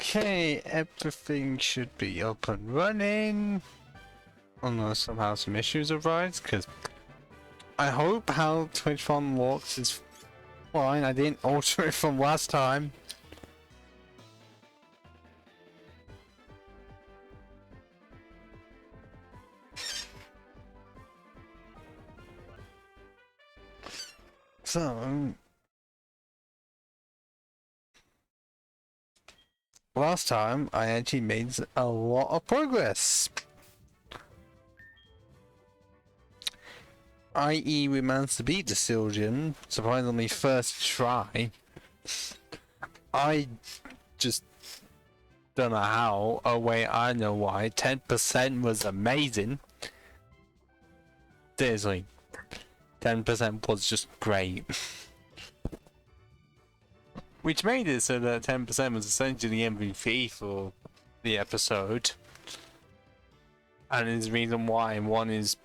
Okay, everything should be up and running. Unless somehow some issues arise, because I hope how Twitch Farm works is fine. I didn't alter it from last time. So last time I actually made a lot of progress. I.e. we managed to beat the Sylgian, surprisingly first try. I just don't know how. Oh wait, I know why. 10% was amazing. Seriously. 10% was just great. Which made it so that 10% was essentially MVP for the episode. And is the reason why one is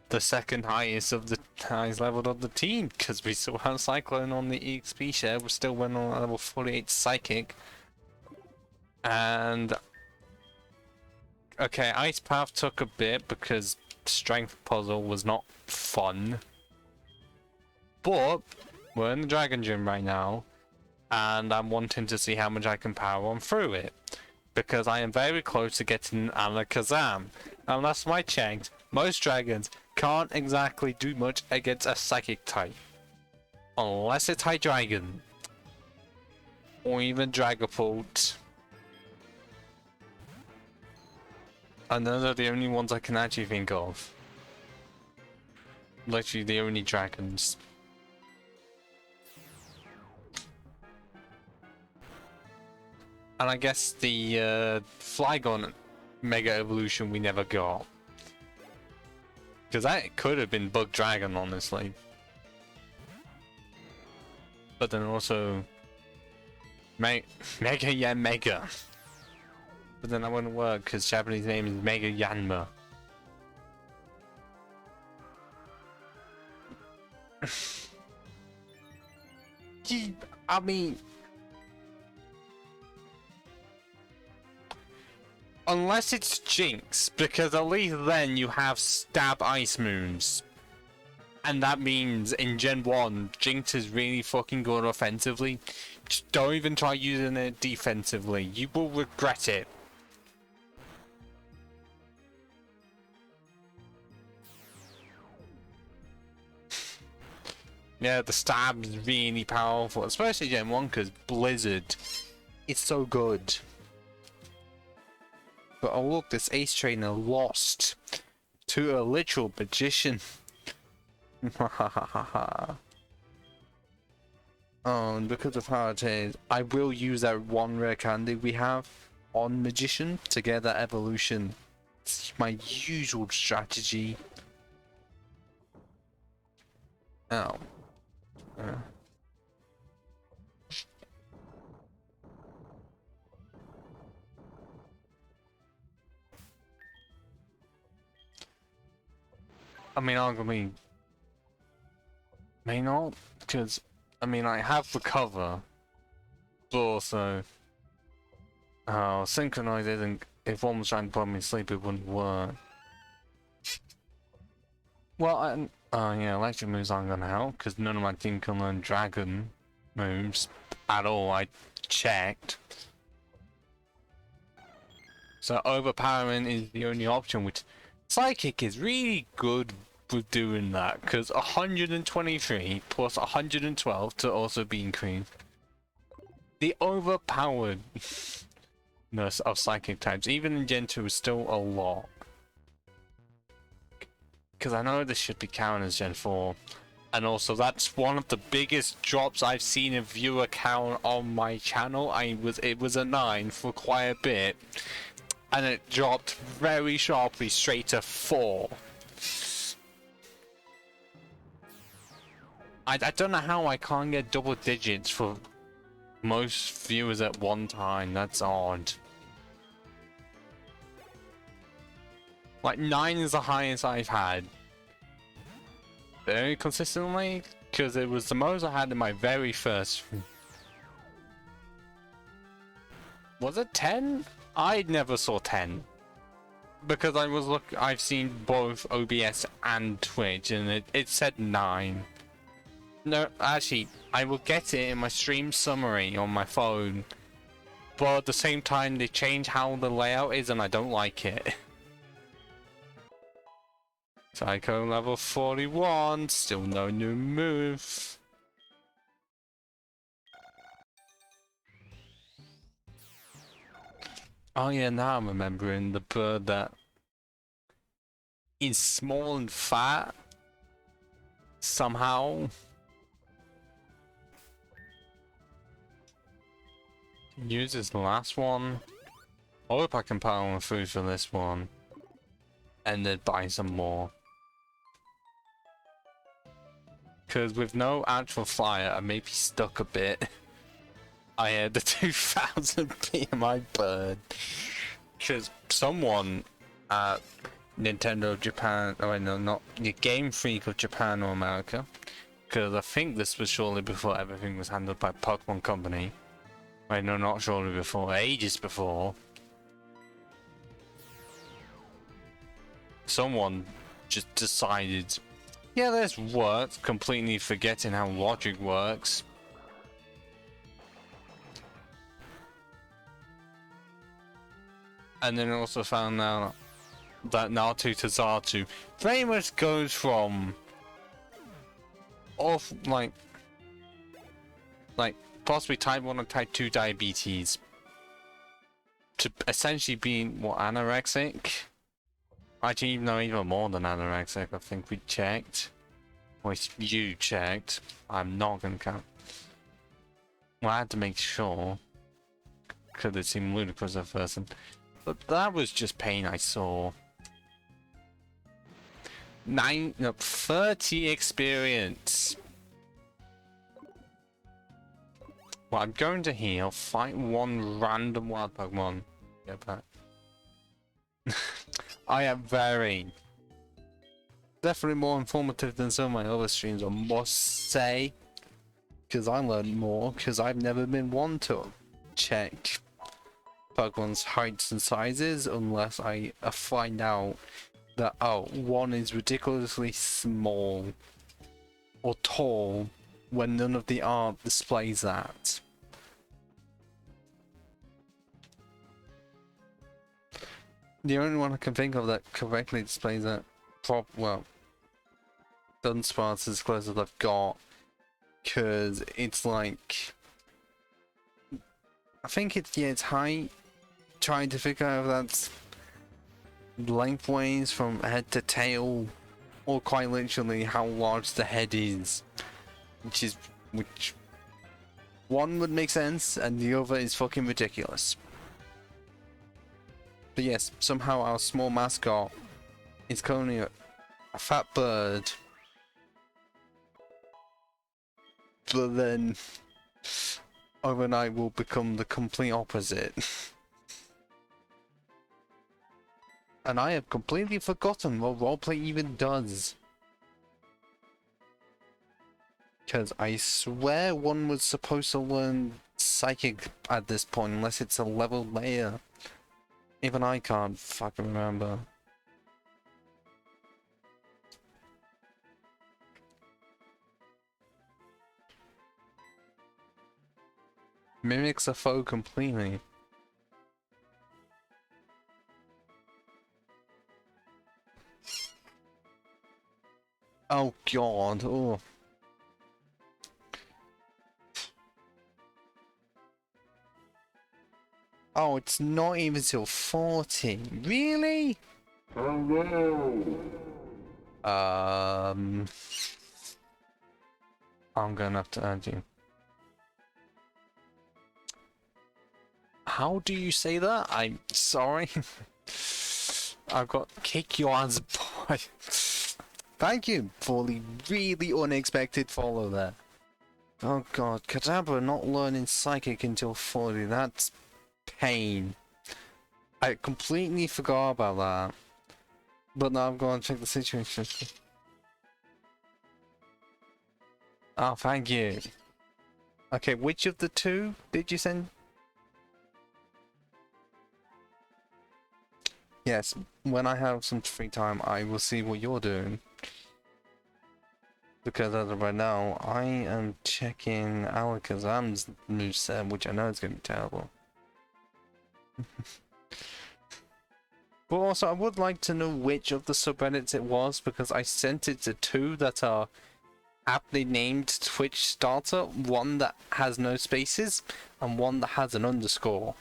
the second highest of the highest leveled of the team, because we still have Cyclone on the EXP share, we still went on level 48 Psychic. And okay, Ice Path took a bit because Strength Puzzle was not fun. But we're in the Dragon Gym right now, and I'm wanting to see how much I can power on through it, because I am very close to getting Alakazam. And last time I checked, most dragons can't exactly do much against a Psychic type, unless it's Hydreigon or even Dragapult. And those are the only ones I can actually think of. Literally the only dragons. And I guess the Flygon Mega Evolution we never got. Because that could have been Bug Dragon, honestly. But then also... Mega Mega. But then that wouldn't work because Japanese name is Mega Yanma. I mean... Unless it's Jinx, because at least then you have stab ice moves. And that means in Gen 1, Jinx is really fucking good offensively. Just don't even try using it defensively. You will regret it. Yeah, the stab is really powerful, especially Gen 1 because Blizzard is so good. But oh look, this Ace Trainer lost to a literal magician. Oh, and because of how it is, I will use that one rare candy we have on Magician to get that evolution. It's my usual strategy. Oh. I mean, arguably, may not, because, I mean, I have the cover, but also, synchronize isn't, if one was trying to put me to sleep, it wouldn't work. Well, yeah, electric moves aren't gonna help, because none of my team can learn dragon moves at all, I checked. So overpowering is the only option, which Psychic is really good with doing that, because 123 plus 112 to also be increased. The overpoweredness of Psychic types, even in Gen 2, is still a lot. Because I know this should be counted as Gen 4. And also, that's one of the biggest drops I've seen in viewer count on my channel. It was a 9 for quite a bit. And it dropped very sharply straight to 4. I don't know how I can't get double digits for most viewers at one time. That's odd. Like 9 is the highest I've had. Very consistently, because it was the most I had in my very first. Was it 10? I never saw 10. Because I've seen both OBS and Twitch, and it said 9. No, actually, I will get it in my stream summary on my phone. But at the same time, they change how the layout is, and I don't like it. Psycho level 41, still no new move. Oh yeah, now I'm remembering the bird that is small and fat somehow. Use this last one. I hope I can power on food for this one. And then buy some more. Because with no actual fire, I may be stuck a bit. I had the 2000 PMI bird. Because someone at Nintendo Japan, oh wait, no, not the Game Freak of Japan or America. Because I think this was shortly before everything was handled by Pokemon Company. Wait, no, not shortly before, ages before. Someone just decided, yeah, this works, completely forgetting how logic works. And then also found out that Natu to Zatu pretty much goes from off like possibly type 1 or type 2 diabetes to essentially being what, anorexic? Actually, no, even more than anorexic. I think we checked. Or you checked. I'm not gonna count. Well, I had to make sure. Because it seemed ludicrous at first. But that was just pain I saw. 30 experience. Well, I'm going to heal, fight one random wild Pokemon. Get back. I am very... definitely more informative than some of my other streams, I must say. Because I learned more, because I've never been one to check Pokemon's heights and sizes unless I find out that, oh, one is ridiculously small or tall when none of the art displays that. The only one I can think of that correctly displays that, well, Dunsparce is as close as I've got, because it's like, I think it's, yeah, it's height, trying to figure out if that's lengthways from head to tail, or quite literally how large the head is, which one would make sense and the other is fucking ridiculous. But yes, somehow our small mascot is currently a fat bird, but then overnight will become the complete opposite. And I have completely forgotten what roleplay even does. Because I swear one was supposed to learn Psychic at this point, unless it's a level layer. Even I can't fucking remember. Mimics a foe completely. Oh god, oh. Oh, it's not even till 40. Really? Oh no. I'm gonna have to add you. How do you say that? I'm sorry. I've got kick your ass, boy. Thank you for the really unexpected follow there. Oh god, Kadabra not learning Psychic until 40, that's pain. I completely forgot about that. But now I'm going to check the situation. Oh, thank you. Okay, which of the two did you send? yes, when I have some free time, I will see what you're doing. Because as of right now, I am checking Alakazam's moveset, which I know is going to be terrible. But also, I would like to know which of the subreddits it was, because I sent it to two that are aptly named Twitch starter, one that has no spaces, and one that has an underscore.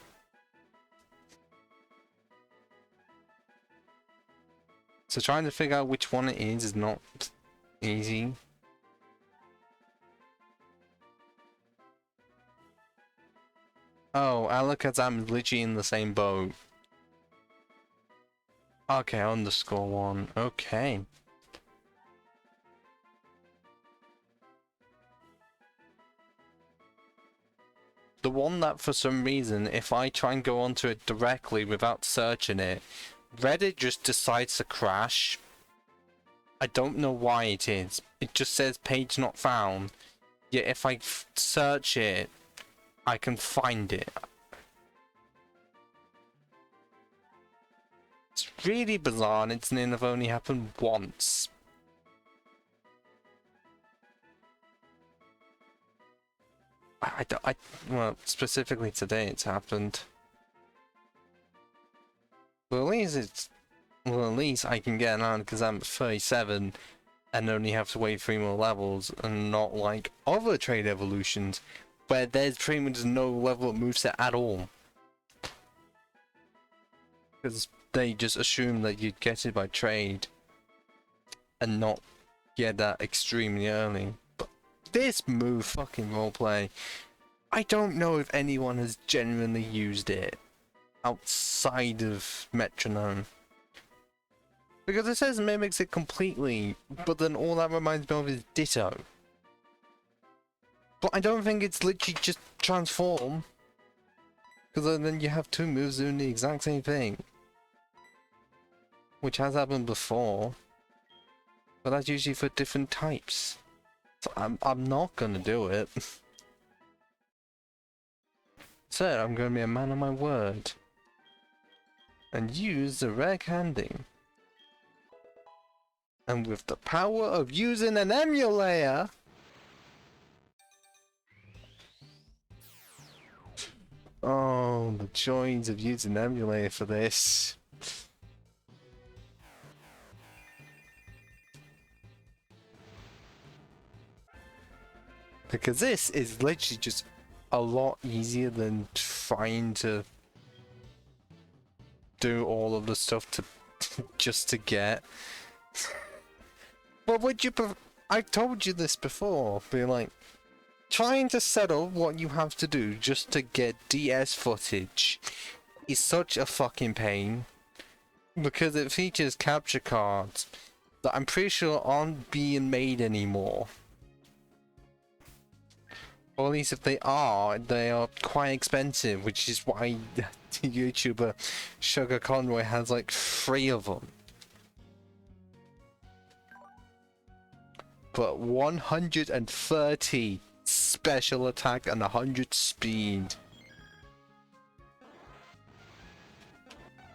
So trying to figure out which one it is not easy. Oh, Alakazam is literally in the same boat. Okay, underscore one. Okay. The one that for some reason, if I try and go onto it directly without searching it, Reddit just decides to crash. I don't know why it is. It just says page not found. Yet if I search it, I can find it. It's really bizarre, and it's never only happened once. Well, specifically today it's happened. Well, at least I can get an on because I'm at 37 and only have to wait 3 more levels, and not like other trade evolutions where there's pretty much no level up moveset at all. Because they just assume that you'd get it by trade and not get that extremely early. But this move fucking roleplay, I don't know if anyone has genuinely used it outside of Metronome. Because it says mimics it completely, but then all that reminds me of is Ditto. But I don't think it's literally just transform. Because then you have two moves doing the exact same thing. Which has happened before. But that's usually for different types. So I'm not gonna do it. So I'm gonna be a man of my word. And use the reg handing. And with the power of using an emulator, oh, the joys of using an emulator for this. Because this is literally just a lot easier than trying to do all of the stuff to just to get. What would you prefer? I told you this before, being like, trying to set up what you have to do just to get DS footage is such a fucking pain. Because it features capture cards that I'm pretty sure aren't being made anymore. Or at least if they are quite expensive, which is why the YouTuber Sugar Conroy has like 3 of them. But 130 special attack and 100 speed.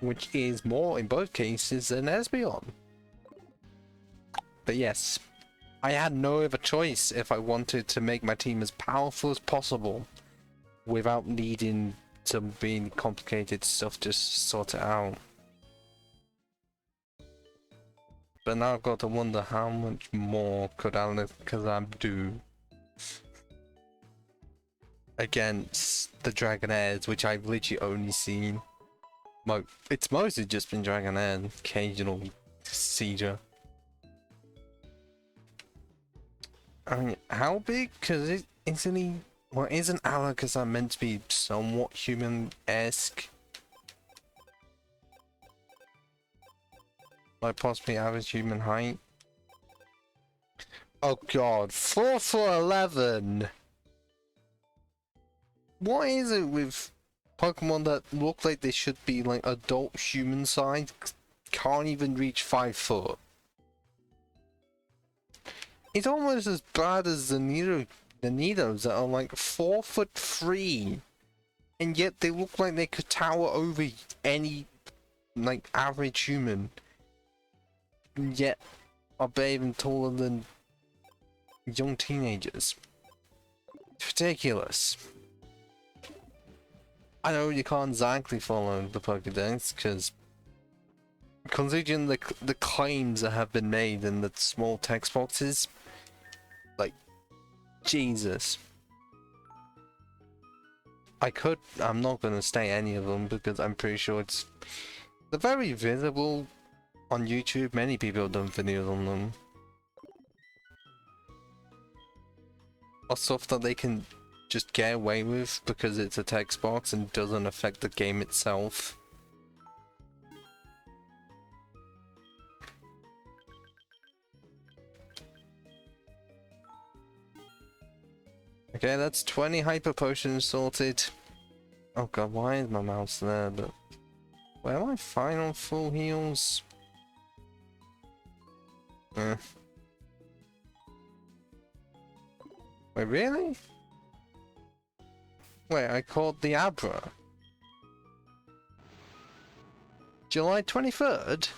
Which is more in both cases than Espeon. But yes, I had no other choice if I wanted to make my team as powerful as possible without needing some being complicated stuff to sort it out. But now I've got to wonder how much more could Alakazam do against the Dragonairs, which I've literally only seen. It's mostly just been Dragonair, occasional Seizure. I mean, how big? Because isn't he? Well, isn't Alakazam meant to be somewhat human-esque? Like possibly average human height? Oh god, 4 for 11! What is it with Pokemon that look like they should be like adult human size, can't even reach 5 foot? It's almost as bad as the Nidos that are like 4'3", and yet they look like they could tower over any like average human, yet are even taller than young teenagers. It's ridiculous. I know you can't exactly follow the Pokédex because considering the claims that have been made in the small text boxes, like Jesus. I'm not gonna state any of them because I'm pretty sure they're very visible on YouTube. Many people have done videos on them. Or stuff that they can just get away with because it's a text box and doesn't affect the game itself. Okay, that's 20 hyper potions sorted. Oh god, why is my mouse there? But where am I fine on full heals? Wait, really? Wait, I called the Abra. July 23rd?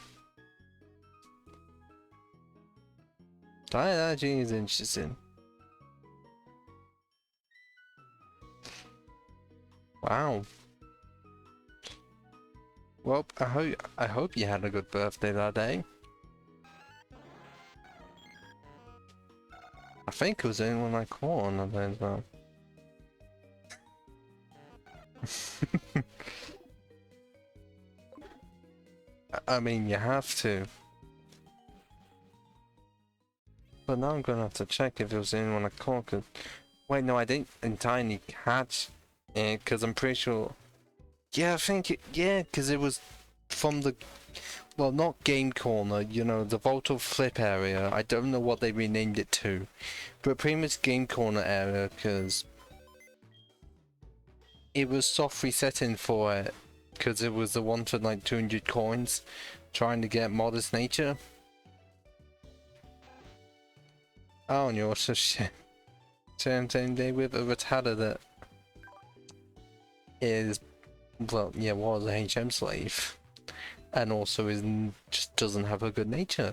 Diet energy is interesting. Wow. Well, I hope you had a good birthday that day. I think it was the only one I caught on that day as well. I mean, you have to. But now I'm gonna have to check if it was the only one I caught. Wait, no, I didn't entirely catch it because I'm pretty sure. Yeah, I think yeah, because it was from the, well, not Game Corner, you know, the Volto Flip area. I don't know what they renamed it to, but pretty much Game Corner area because it was soft resetting for it because it was the one for like 200 coins, trying to get Modest Nature. Oh, and you're also same day with a retarded that is, well, yeah, was a HM slave, and also just doesn't have a good nature.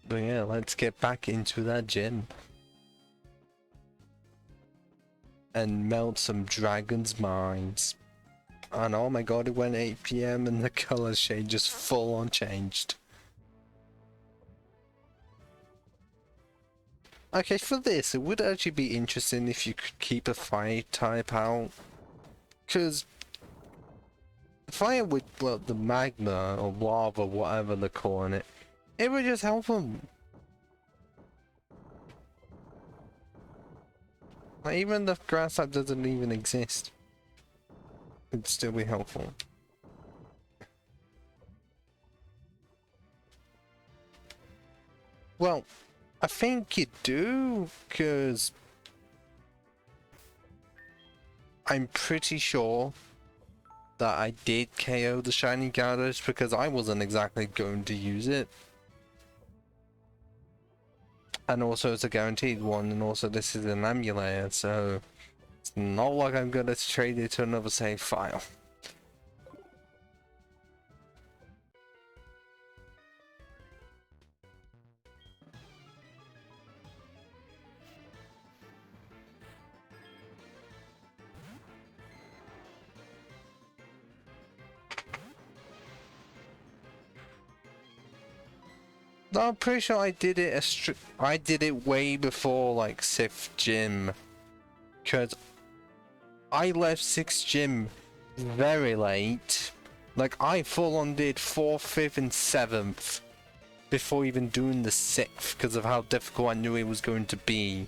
But yeah, let's get back into that gym and melt some dragons' minds. And oh my god, it went 8 PM and the color shade just full on changed. Okay, for this, it would actually be interesting if you could keep a fire type out. Because fire with, well, the magma or lava, whatever they're calling it, it would just help them. Like, even the grass type doesn't even exist, it'd still be helpful. Well, I think you do, because I'm pretty sure that I did KO the shiny Gyarados because I wasn't exactly going to use it. And also it's a guaranteed one, and also this is an emulator, so it's not like I'm gonna trade it to another save file. No, I'm pretty sure I did it I did it way before like 6th gym, because I left 6th gym very late. Like I full on did 4th, 5th and 7th before even doing the 6th because of how difficult I knew it was going to be.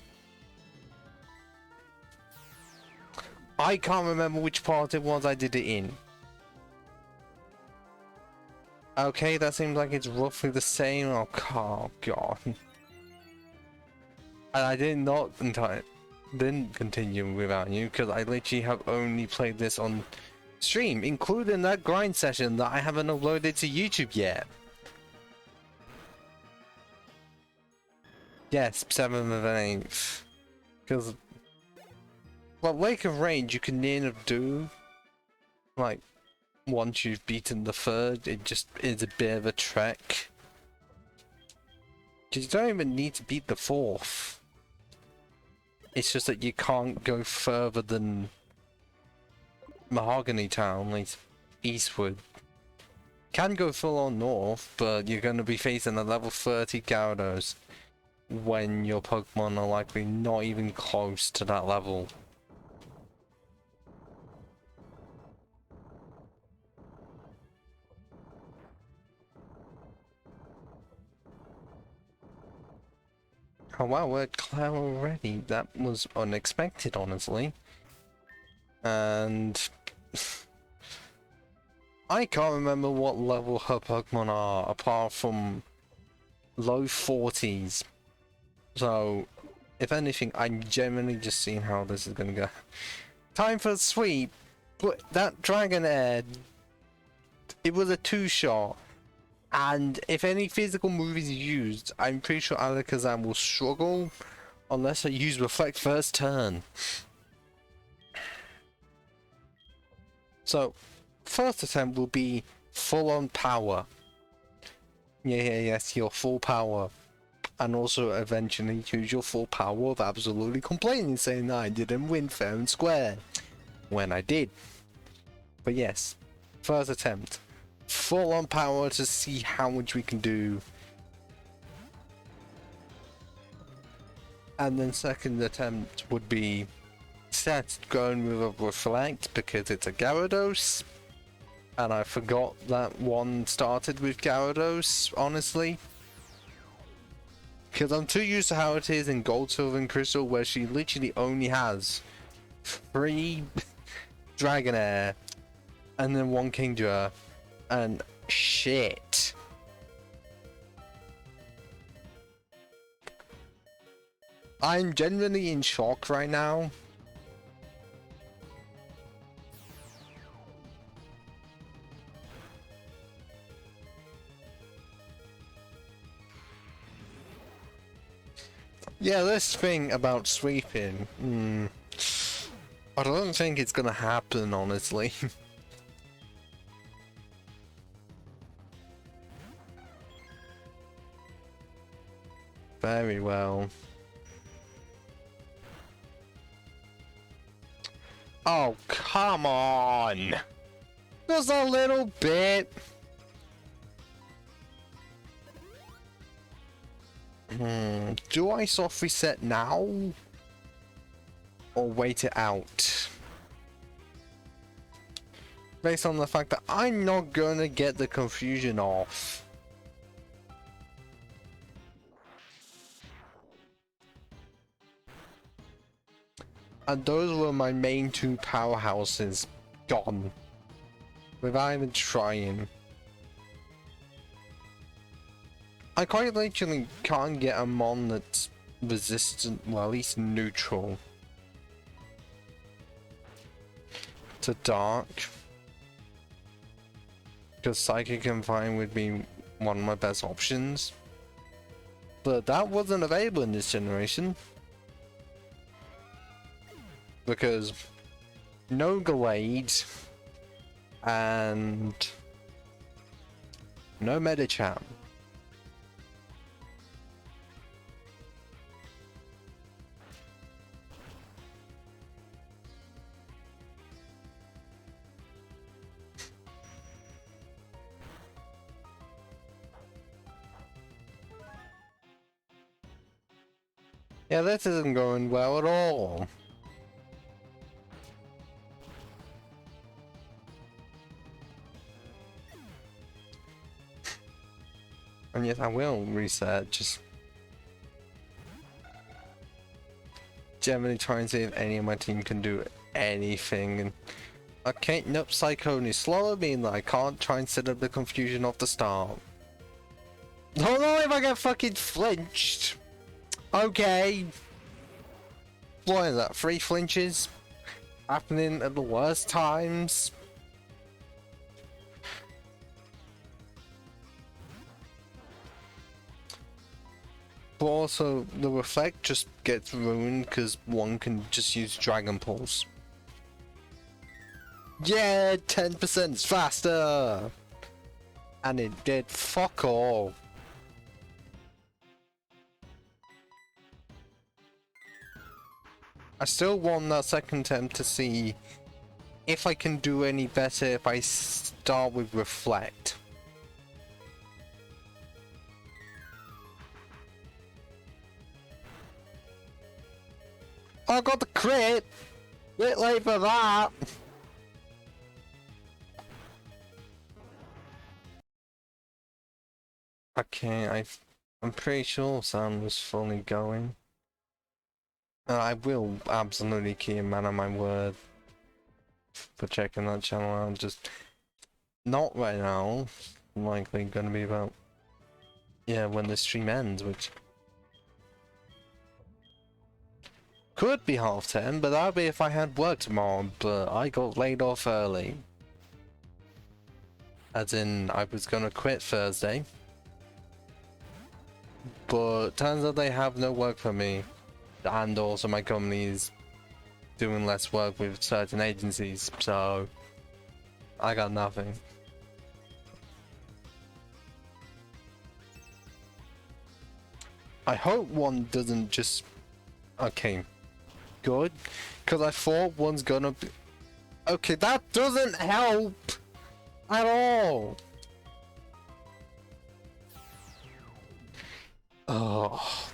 I can't remember which part it was I did it in. Okay, that seems like it's roughly the same. Oh, god. And I didn't continue without you because I literally have only played this on stream, including that grind session that I haven't uploaded to YouTube yet. Yes, 7th and 8th. Because, well, Lake of Rage you can near enough do, like, once you've beaten the 3rd, it just is a bit of a trek. Because you don't even need to beat the 4th. It's just that you can't go further than Mahogany Town, like eastward. Can go full on north, but you're going to be facing a level 30 Gyarados when your Pokemon are likely not even close to that level. Oh wow, we're at Claire already. That was unexpected, honestly. And I can't remember what level her Pokemon are, apart from low 40s. So, if anything, I'm genuinely just seeing how this is gonna go. Time for a sweep! But that Dragonair, it was a 2-shot. And if any physical move is used, I'm pretty sure Alakazam will struggle unless I use Reflect first turn. So, first attempt will be full on power. Yes, your full power. And also eventually use your full power of absolutely complaining, saying that I didn't win fair and square. When I did. But yes, first attempt. Full on power to see how much we can do. And then second attempt would be set going with a Reflect because it's a Gyarados. And I forgot that one started with Gyarados, honestly. Because I'm too used to how it is in Gold, Silver, and Crystal, where she literally only has 3 Dragonair and then 1 Kingdra. And shit. I'm genuinely in shock right now. Yeah, this thing about sweeping, I don't think it's gonna happen, honestly. Very well. Oh, come on! Just a little bit! Do I soft reset now? Or wait it out? Based on the fact that I'm not gonna get the confusion off. And those were my main 2 powerhouses gone. Without even trying. I quite literally can't get a mon that's resistant, well at least neutral. To Dark. Because Psychic and Vine would be one of my best options. But that wasn't available in this generation. Because no Glade and no Medicham. Yeah, this isn't going well at all. And yes, I will reset, just generally try and see if any of my team can do anything. And okay, nope, Cyclone is slower, meaning that I can't try and set up the confusion off the start. Oh no, if I get fucking flinched! Okay! What is that, 3 flinches? Happening at the worst times? But also, the reflect just gets ruined because one can just use Dragon Pulse. Yeah, 10% faster! And it did fuck all. I still want that second attempt to see if I can do any better if I start with Reflect. I got the crit! Bit late for that! Okay, I'm pretty sure Sam was fully going. I will absolutely keep a man on my word for checking that channel out. Just not right now. Likely gonna be about, yeah, when the stream ends, which could be 10:30, but that'd be if I had work tomorrow. But I got laid off early, as in I was gonna quit Thursday, but turns out they have no work for me, and also my company is doing less work with certain agencies, so I got nothing. I hope one doesn't just... Okay, good, because I thought one's gonna be... Okay, that doesn't help at all. Oh.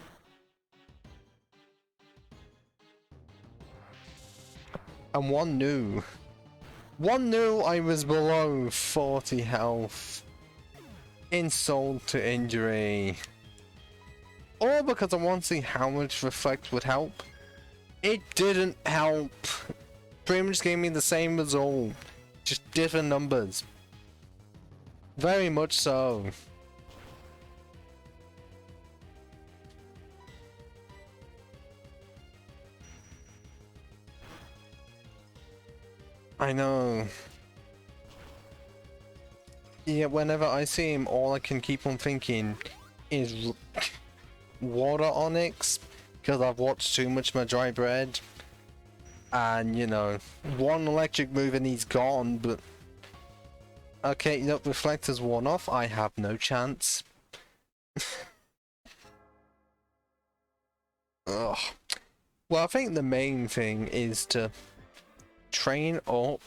And one knew I was below 40 health. Insult to injury. All because I want to see how much Reflect would help. It didn't help. Pretty much gave me the same result. Just different numbers. Very much so. I know. Yeah, whenever I see him, all I can keep on thinking is Water Onyx, because I've watched too much my Dry Bread. And, you know, one electric move and he's gone, but... Okay, look, Reflector's worn off, I have no chance. Ugh. Well, I think the main thing is to train up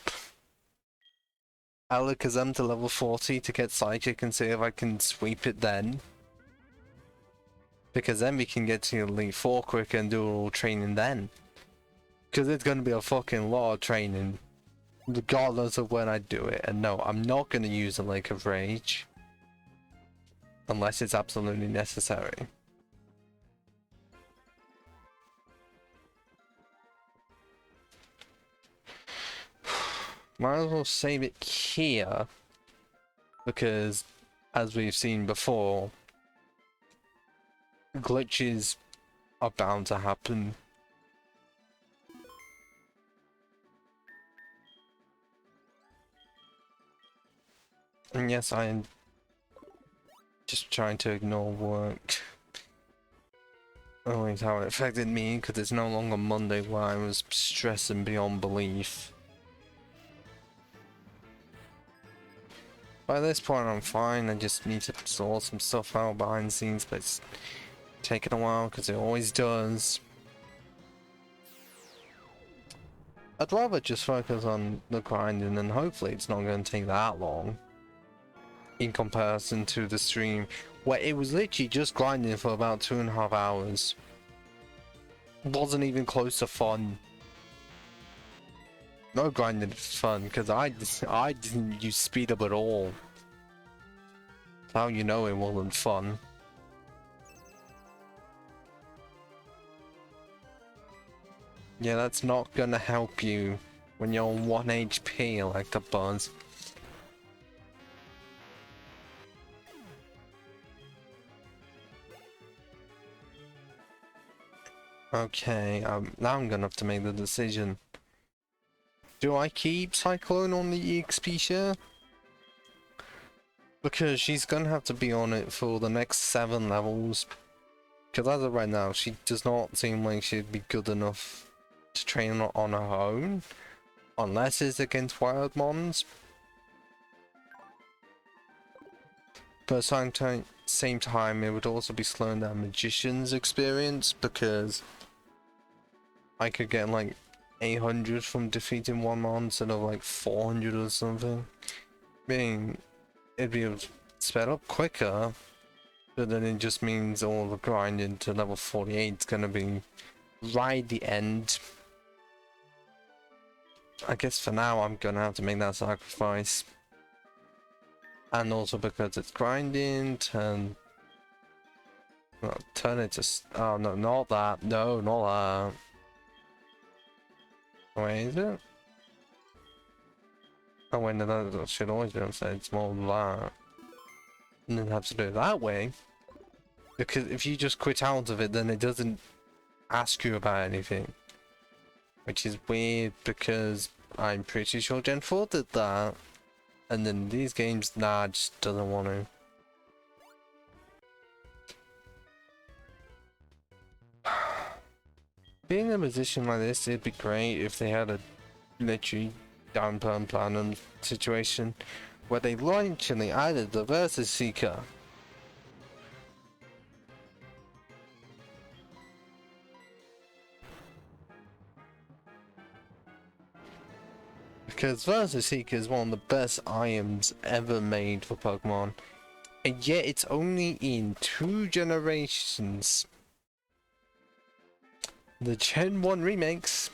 Alakazam to level 40 to get Psychic and see if I can sweep it then. Because then we can get to Elite 4 quicker and do all training then. Because it's going to be a fucking lot of training, regardless of when I do it. And no, I'm not going to use a Lake of Rage. Unless it's absolutely necessary. Might as well save it here. Because, as we've seen before, glitches are bound to happen. And yes, I am just trying to ignore work. Always how it affected me, because it's no longer Monday where I was stressing beyond belief. By this point I'm fine, I just need to sort some stuff out behind the scenes, but it's taking a while because it always does. I'd rather just focus on the grinding and hopefully it's not going to take that long. In comparison to the stream, where it was literally just grinding for about 2.5 hours. Wasn't even close to fun. No grinding is fun, because I didn't use speed up at all. That's how you know it wasn't fun. Yeah, that's not gonna help you when you're on 1 HP like the Buzz. Okay, now I'm gonna have to make the decision. Do I keep Cyclone on the EXP share? Because she's gonna have to be on it for the next 7 levels. Because as of right now, she does not seem like she'd be good enough to train on her own. Unless it's against wild mons. But at the same time, it would also be slowing down Magician's experience, because I could get like 800 from defeating one mon instead of like 400 or something. Meaning, it'd be sped up quicker, but then it just means all the grinding to level 48 is gonna be right at the end. I guess for now I'm gonna have to make that sacrifice. And also because it's grinding, turn it to... Oh no, not that. No, not that. Wait, is it? Oh wait, no, that should always be on side. It's more than that. And then have to do it that way. Because if you just quit out of it, then it doesn't ask you about anything. Which is weird, because I'm pretty sure Gen 4 did that. And then these games, nah, just doesn't want to. Being in a position like this, it'd be great if they had a literally downturn plan situation where they literally added the Versus Seeker. Because Versus Seeker is one of the best items ever made for Pokemon, and yet it's only in 2 generations. The Gen 1 remakes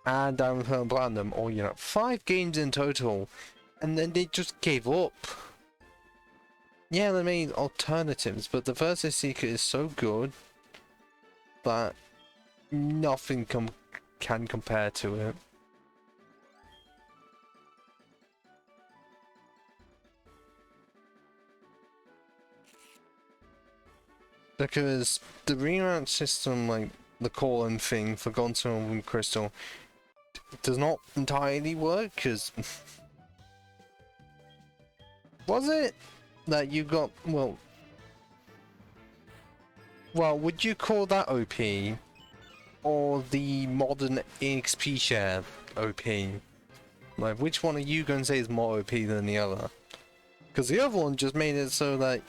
and Diamond Pearl and Platinum, or 5 games in total, and then they just gave up. Yeah, they made alternatives, but the Versus Seeker is so good that nothing can compare to it. Because the rematch system, like the call-in thing for Gonzo and Crystal, does not entirely work, because... Was it that you got... Well, would you call that OP? Or the modern EXP share OP? Like, which one are you going to say is more OP than the other? Because the other one just made it so that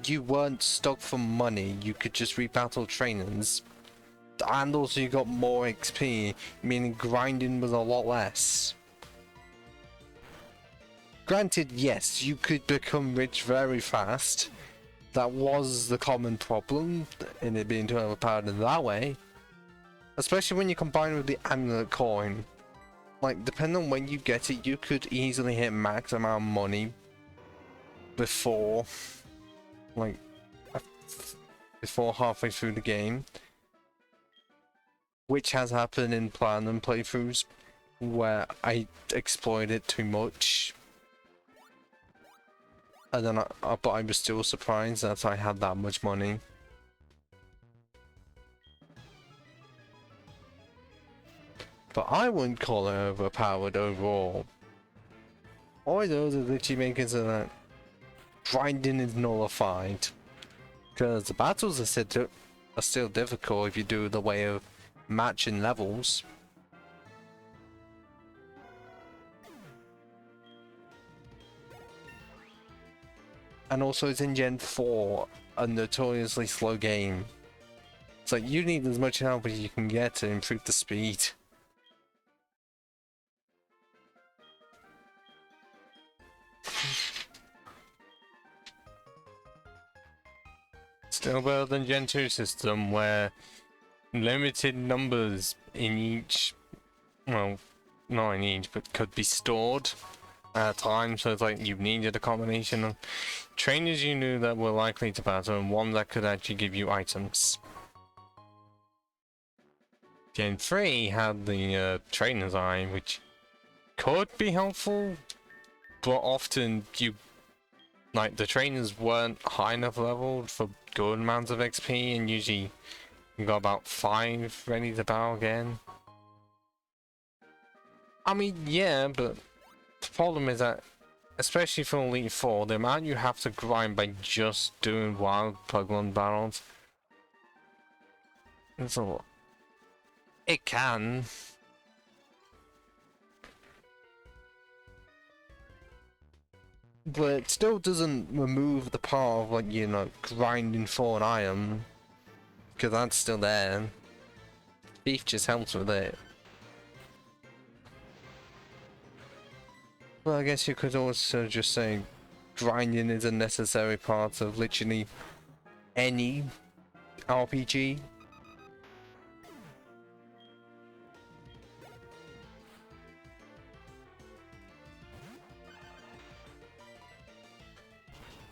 you weren't stuck for money, you could just rebattle trainers. And also you got more XP, meaning grinding was a lot less. Granted, yes, you could become rich very fast. That was the common problem, in it being too overpowered in that way. Especially when you combine with the amulet coin. Like, depending on when you get it, you could easily hit max amount of money before halfway through the game, which has happened in Platinum playthroughs where I exploited it too much, and then but I was still surprised that I had that much money. But I wouldn't call it overpowered overall. All I know is literally making so that grinding is nullified. Because the battles are still difficult if you do the way of matching levels. And also it's in Gen 4, a notoriously slow game. It's like you need as much help as you can get to improve the speed. Still better than Gen 2 system, where limited numbers in each, well, not in each, but could be stored at a time, so it's like you needed a combination of trainers you knew that were likely to battle and one that could actually give you items. Gen 3 had the Trainer's Eye, which could be helpful, but often the trainers weren't high enough leveled for good amounts of XP, and usually you got about 5 ready to battle again. I mean, yeah, but the problem is that, especially for Elite 4, the amount you have to grind by just doing wild Pokemon battles So it can. But it still doesn't remove the part of, like, you know, grinding for an item. Because that's still there. Beef just helps with it. Well, I guess you could also just say grinding is a necessary part of literally any RPG.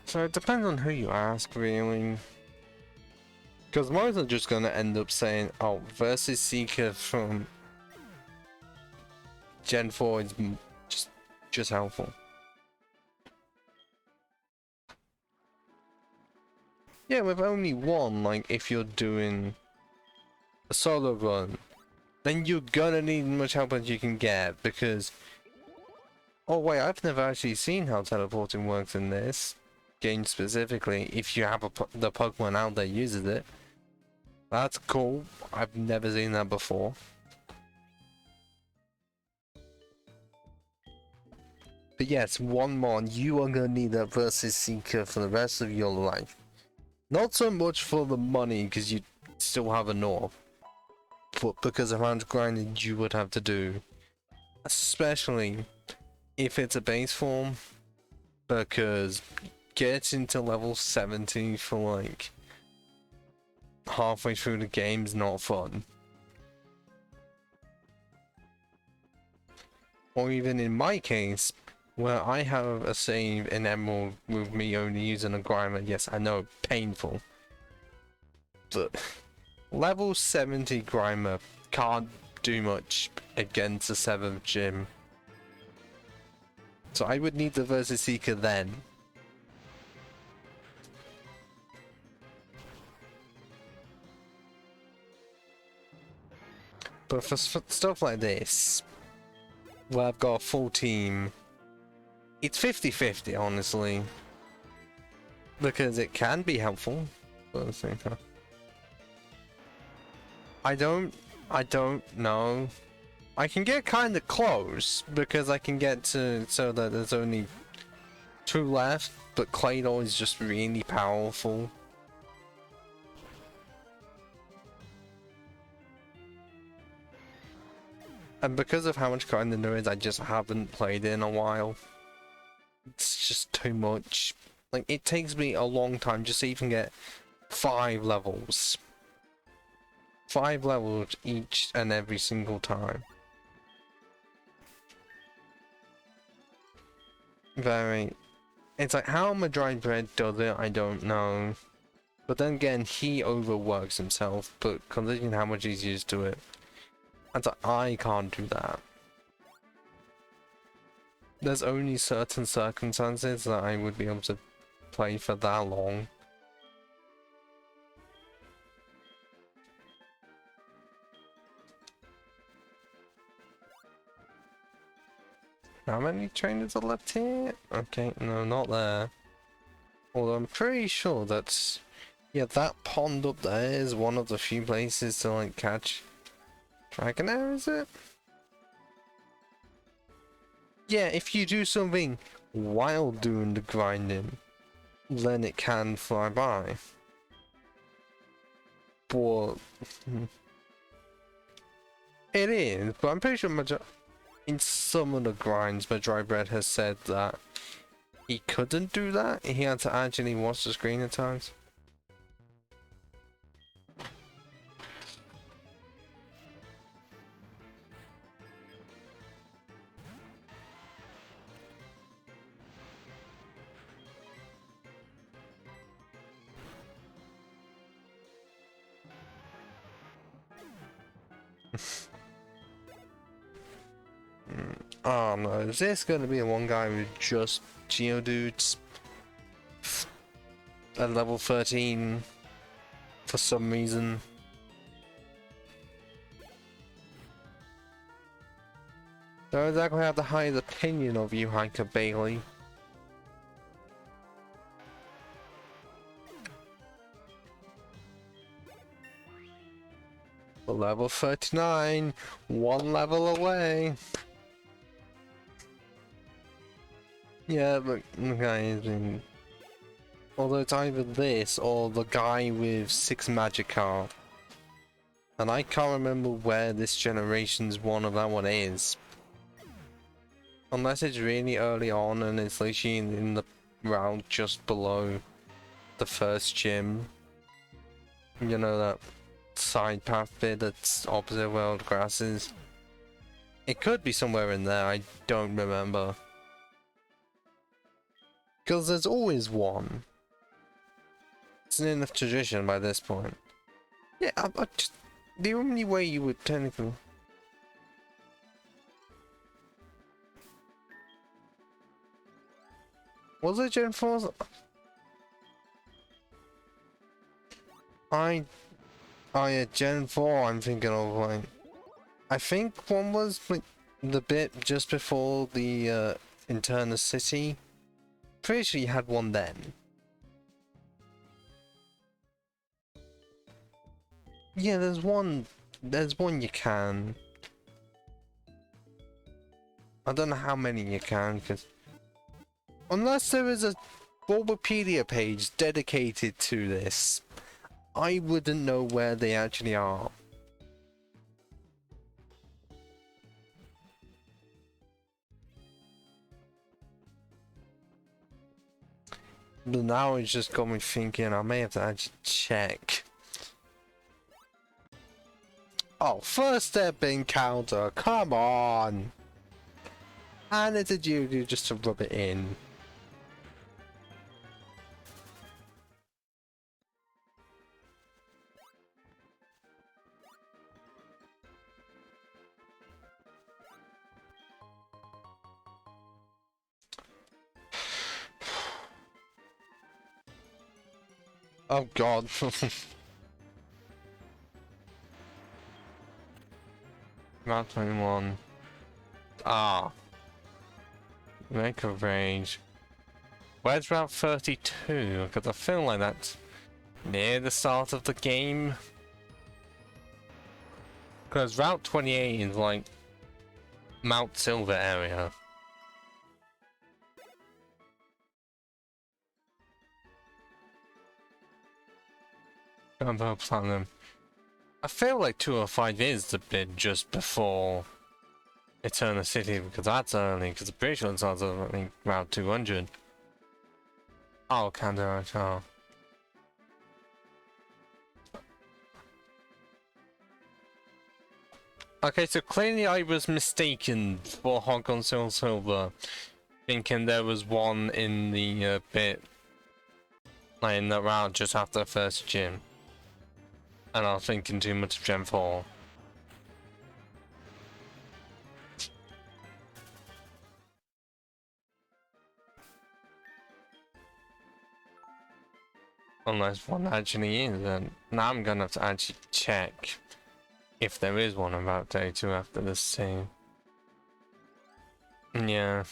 So it depends on who you ask, really. Because most are just gonna end up saying, oh, versus Seeker from Gen 4 is just helpful. Yeah, with only one, like, if you're doing a solo run, then you're gonna need as much help as you can get, because... Oh wait, I've never actually seen how teleporting works in this game specifically, if you have the Pokemon out there uses it. That's cool, I've never seen that before. But yes, one mon, you are gonna need that versus Seeker for the rest of your life. Not so much for the money, because you still have enough, but because of how much grinding you would have to do. Especially if it's a base form, because getting to level 70 for like halfway through the game's not fun. Or even in my case, where I have a save in Emerald with me only using a grinder. Yes, I know, painful. But level 70 grinder can't do much against a 7th gym. So I would need the Versus Seeker then. But for stuff like this, where I've got a full team, it's 50-50, honestly. Because it can be helpful, but at the same time. I don't know. I can get kind of close, because I can get to so that there's only 2 left, but Claydol is just really powerful. And because of how much grinding there is, I just haven't played in a while. It's just too much. Like, it takes me a long time just to even get 5 levels. 5 levels each and every single time. Very. It's like, how Madrid Bread does it, I don't know. But then again, he overworks himself, but considering how much he's used to it, and so I can't do that. There's only certain circumstances that I would be able to play for that long. How many trainers are left here? Okay, no, not there. Although I'm pretty sure that's... Yeah, that pond up there is one of the few places to, like, catch Dragonair, is it? Yeah, if you do something while doing the grinding, then it can fly by. But... It is, but I'm pretty sure in some of the grinds, Madry Bread has said that he couldn't do that. He had to actually watch the screen at times. Oh no, is this gonna be a one guy with just Geodudes at level 13 for some reason? Don't exactly have the highest opinion of you, Hiker Bailey. Level 39, one level away. Yeah, but guys, although it's either this or the guy with 6 Magikarp. And I can't remember where this generation's one of that one is. Unless it's really early on and it's literally in the round just below the first gym. You know, that side path bit that's opposite where all the grass is. It could be somewhere in there, I don't remember. Because there's always one. It's an enough tradition by this point. Yeah, I just, the only way you would technically... Was it Gen 4? Oh yeah, Gen 4 I'm thinking of, like... I think one was like the bit just before the Interna City. Pretty sure you had one then. Yeah, there's one you can. I don't know how many you can, because... Unless there is a Bulbapedia page dedicated to this, I wouldn't know where they actually are. But now it's just got me thinking I may have to actually check. Oh, first step encounter, come on! And it's a duty just to rub it in. Oh god. Route 21. Ah. Make a range. Where's Route 32? Because I feel like that's near the start of the game. Because Route 28 is like Mount Silver area. Kanto Platinum. I feel like 205 is the bit just before Eterna City, because that's early, because I'm pretty sure it starts at, I think, Route 200. Oh, Kanto, oh. Okay, so clearly I was mistaken for Hong Silver, thinking there was one in the bit, like in the route just after the first gym. And I was thinking too much of Gen 4. Unless one actually is, then now I'm gonna have to actually check if there is one on Route 32 after this scene. Yeah.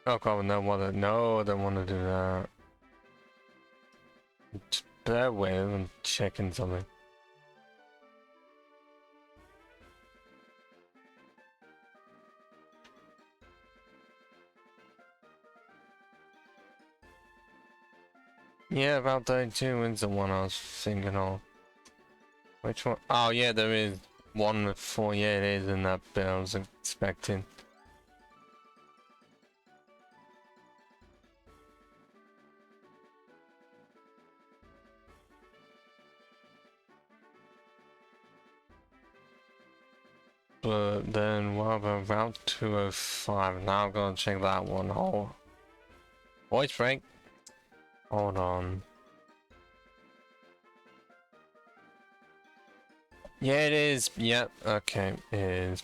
Oh god, no, I don't want to do that. Just bear with, I'm checking something. Yeah, Route 32 is the one I was thinking of. Which one? Oh yeah, there is one with 4, yeah it is in that bit I was expecting. But then what about Route 205? Now I'm gonna check that one. Oh, voice break. Hold on. Yeah, it is. Yep. Okay, it is.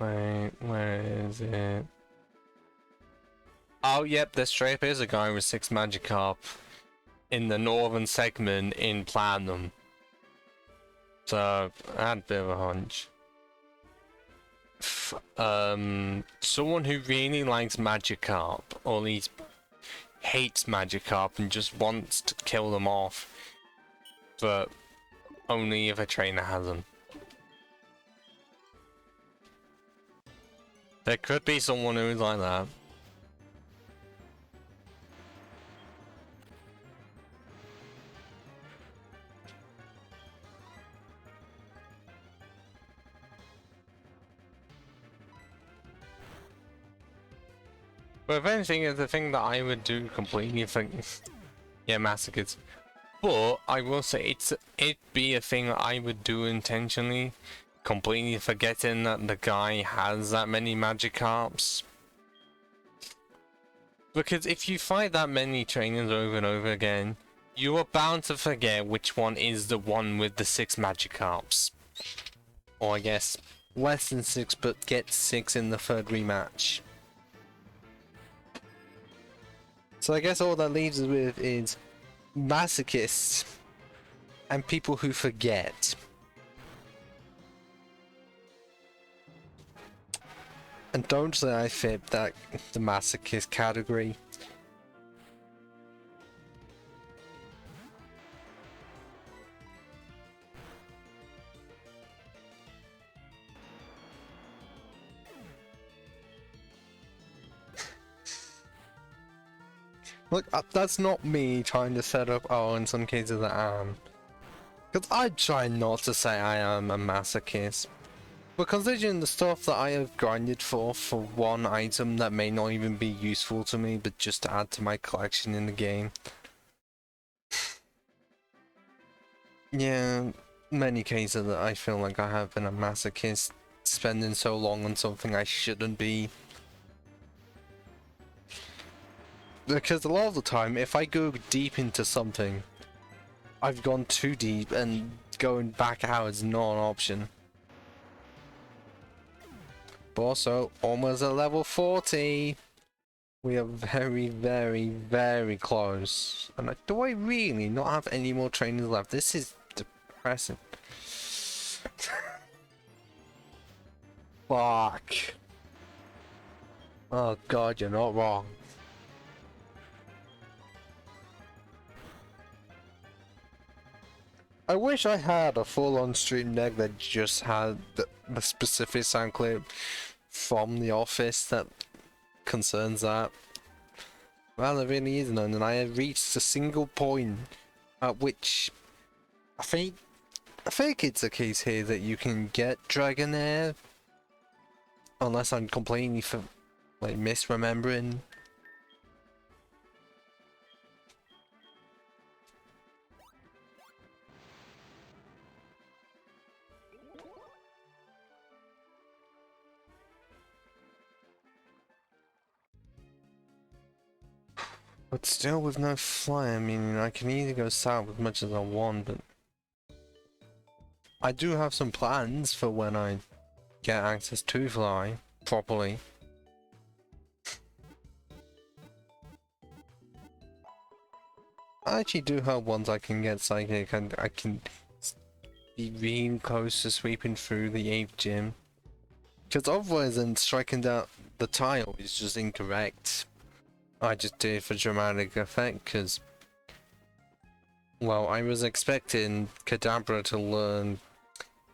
Wait, where is it? Oh, yep, there straight up is a guy with 6 Magikarp in the northern segment in Platinum. So I had a bit of a hunch. Someone who really likes Magikarp, or at least hates Magikarp and just wants to kill them off, but only if a trainer has them. There could be someone who's like that. But if anything, it's the thing that I would do completely think, yeah, massacres. But I will say it'd be a thing I would do intentionally, completely forgetting that the guy has that many Magikarps. Because if you fight that many trainers over and over again, you are bound to forget which one is the one with the 6 Magikarps. Or I guess less than 6, but get 6 in the third rematch. So I guess all that leaves us with is masochists and people who forget. And don't say I fit the masochist category. Look, that's not me trying to set up, oh, in some cases I am. Because I try not to say I am a masochist. But considering the stuff that I have grinded for one item that may not even be useful to me, but just to add to my collection in the game. Yeah, many cases that I feel like I have been a masochist, spending so long on something I shouldn't be. Because a lot of the time, if I go deep into something, I've gone too deep, and going back out is not an option. But also, almost at level 40. We are very, very, very close. And do I really not have any more trainers left? This is depressing. Fuck. Oh god, you're not wrong. I wish I had a full-on stream deck that just had the specific sound clip from The Office that concerns that. Well, there really is none, and I have reached a single point at which I think it's the case here that you can get Dragonair, unless I'm completely misremembering. But still with no fly, I mean, I can either go south as much as I want, but I do have some plans for when I get access to fly properly. I actually do have ones I can get psychic, and I can be really close to sweeping through the 8th gym. Because otherwise then striking down the tile is just incorrect. I just did it for dramatic effect, because, well, I was expecting Kadabra to learn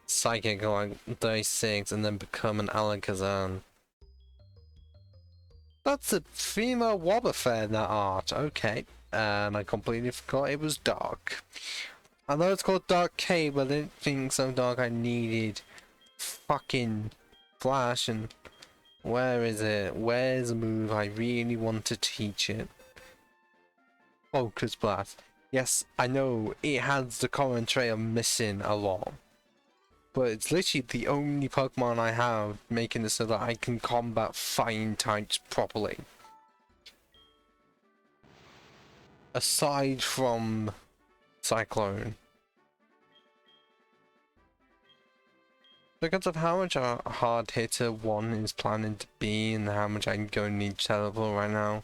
Psychic like day 6 and then become an Alakazam. That's a female Wobbuffet in that art, okay. And I completely forgot it was dark. I know it's called Dark Cave, but I didn't think so dark I needed fucking Flash. And where is it? Where's the move I really want to teach it? Focus Blast. Yes, I know it has the common trait of missing a lot, but it's literally the only Pokemon I have making it so that I can combat fighting types properly. Aside from Cyclone. Because of how much a hard hitter 1 is planning to be and how much I'm going to need Teleport right now,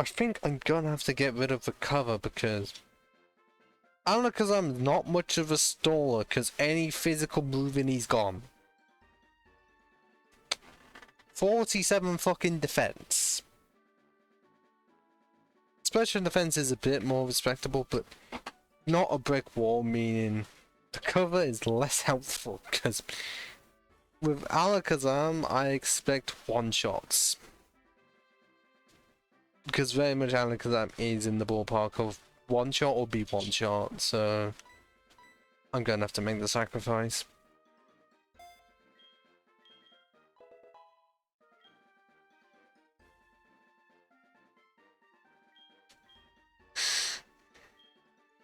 I think I'm gonna have to get rid of the cover, because I don't know, because I'm not much of a staller, because any physical moving he's gone. 47 fucking defense. Special defense is a bit more respectable, but not a brick wall, meaning the cover is less helpful, because with Alakazam, I expect one-shots. Because very much Alakazam is in the ballpark of one-shot or be one-shot, so I'm gonna have to make the sacrifice.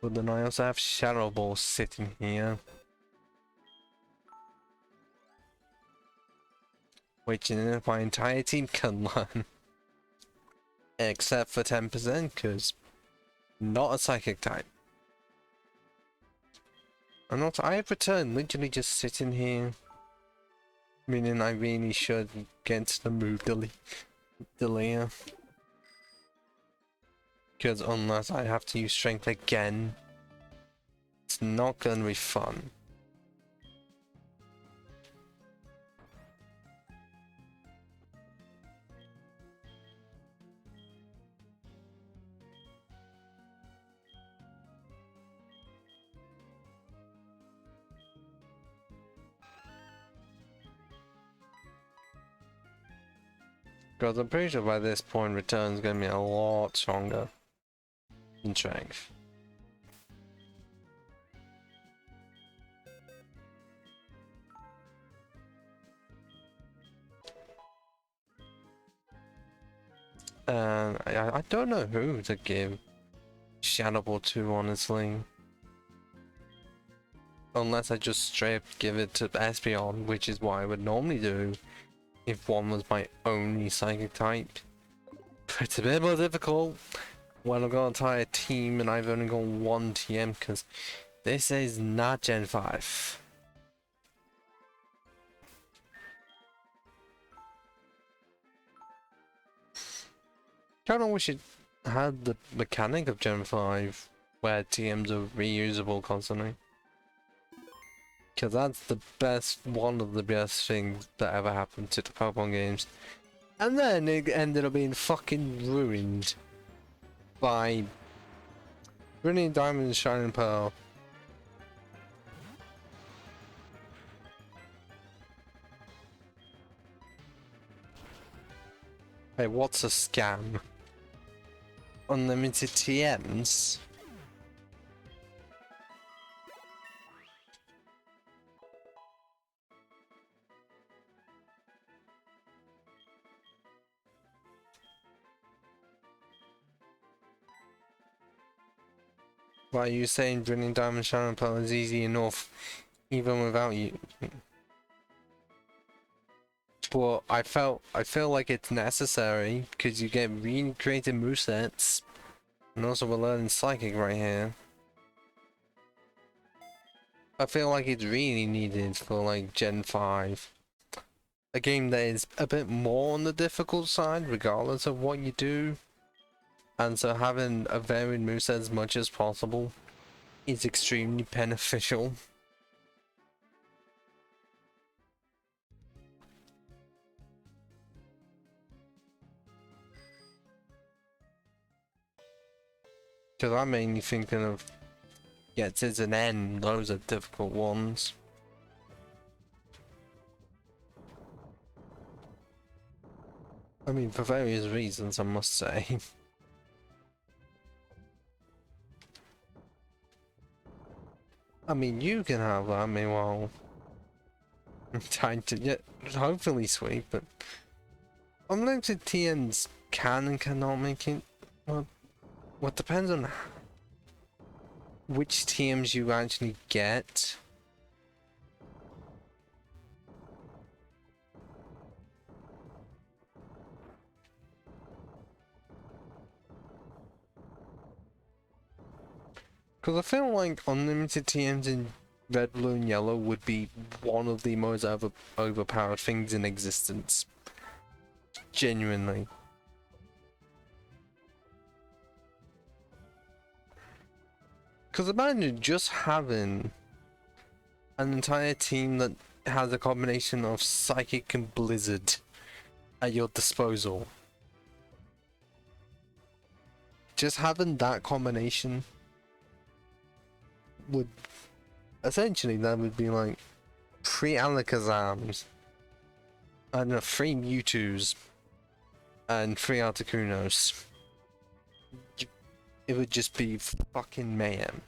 But then I also have Shadow Ball sitting here, which my entire team can learn. Except for 10%, because not a psychic type. I have returned literally just sitting here. Meaning I really should get to the move delay. Because unless I have to use strength again, it's not gonna be fun. Because I'm pretty sure by this point return's gonna be a lot stronger in strength. I don't know who to give Shadow Ball to, honestly. Unless I just straight up give it to Espeon, which is what I would normally do if one was my only psychic type. But it's a bit more difficult when I've got an entire team and I've only got one TM, because this is not Gen 5. Kinda wish it had the mechanic of Gen 5 where TMs are reusable constantly. Because that's the best, one of the best things that ever happened to the Pokemon games. And then it ended up being fucking ruined by Brilliant Diamond and Shining Pearl. Hey, what's a scam? Unlimited TMs? Why are you saying Brilliant Diamond Shining Pearl is easy enough even without you? But I feel like it's necessary because you get really creative movesets. And also we're learning Psychic right here. I feel like it's really needed for like Gen 5. A game that is a bit more on the difficult side regardless of what you do. And so having a varied moveset as much as possible is extremely beneficial. Because I'm mainly thinking of, yeah, it's an N, those are difficult ones. I mean, for various reasons, I must say. I mean, you can have that, meanwhile. I'm trying to, yeah, hopefully sweet, but unlimited TNs can and cannot make it. Well, what depends on which TMs you actually get. Because I feel like unlimited TMs in Red, Blue, and Yellow would be one of the most overpowered things in existence. Genuinely. Because imagine just having an entire team that has a combination of Psychic and Blizzard at your disposal. Just having that combination would essentially, that would be like 3 Alakazams, I don't know, 3 Mewtwo's, and 3 Articunos. It would just be fucking mayhem.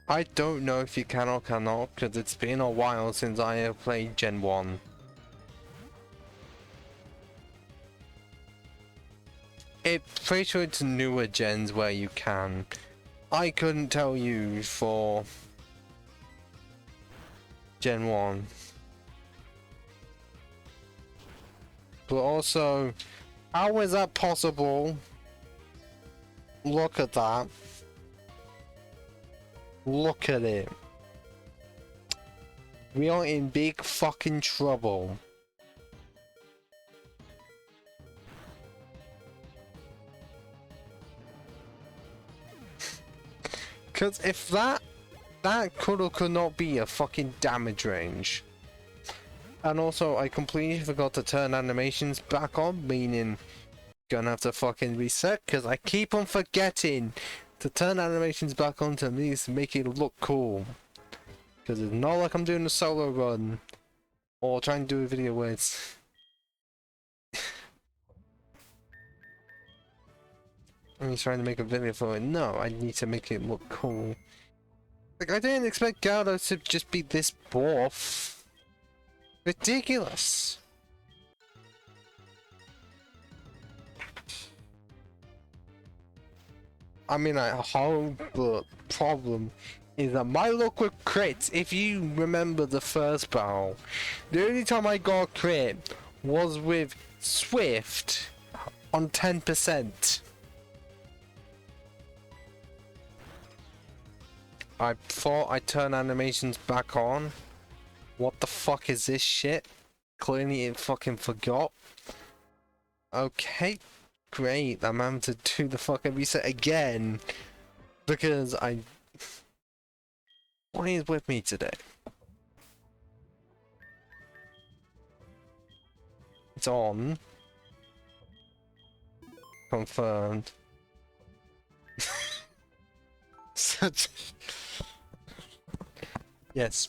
I don't know if you can or cannot, because it's been a while since I have played Gen 1. Pretty sure it's newer gens where you can. I couldn't tell you for Gen 1. But also, how is that possible? Look at that. Look at it. We are in big fucking trouble. Cause if that could or could not be a fucking damage range. And also, I completely forgot to turn animations back on, meaning gonna have to fucking reset, cause I keep on forgetting to turn animations back on to at least make it look cool. Cause it's not like I'm doing a solo run or trying to do a video where it's I'm trying to make a video for it. No, I need to make it look cool. Like, I didn't expect Gyarados to just be this buff. Ridiculous. I mean, I hope the problem is that my luck with crits, if you remember the first battle, the only time I got a crit was with Swift on 10%. I thought I'd turn animations back on. What the fuck is this shit? Clearly it fucking forgot. Okay, great. I'm having to do the fucking reset again because what is with me today? It's on. Confirmed. Such. Yes.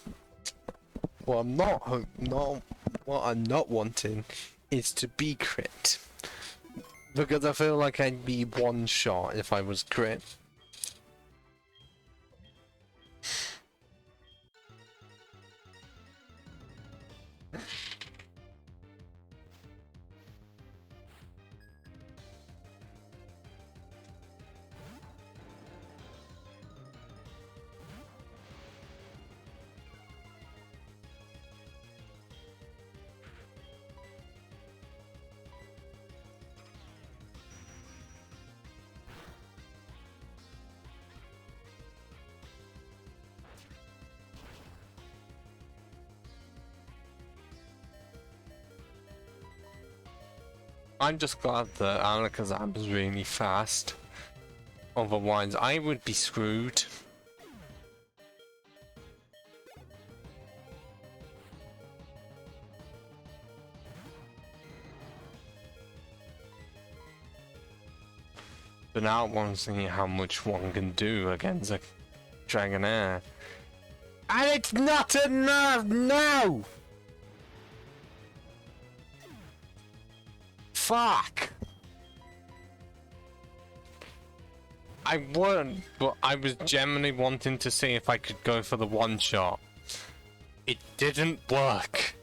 What I'm what I'm not wanting is to be crit. Because I feel like I'd be one shot if I was crit. I'm just glad that Alakazam was really fast. Otherwise, I would be screwed. But now I want to see how much one can do against a Dragonair. And it's not enough! No! Fuck! I won, but I was genuinely wanting to see if I could go for the one shot. It didn't work.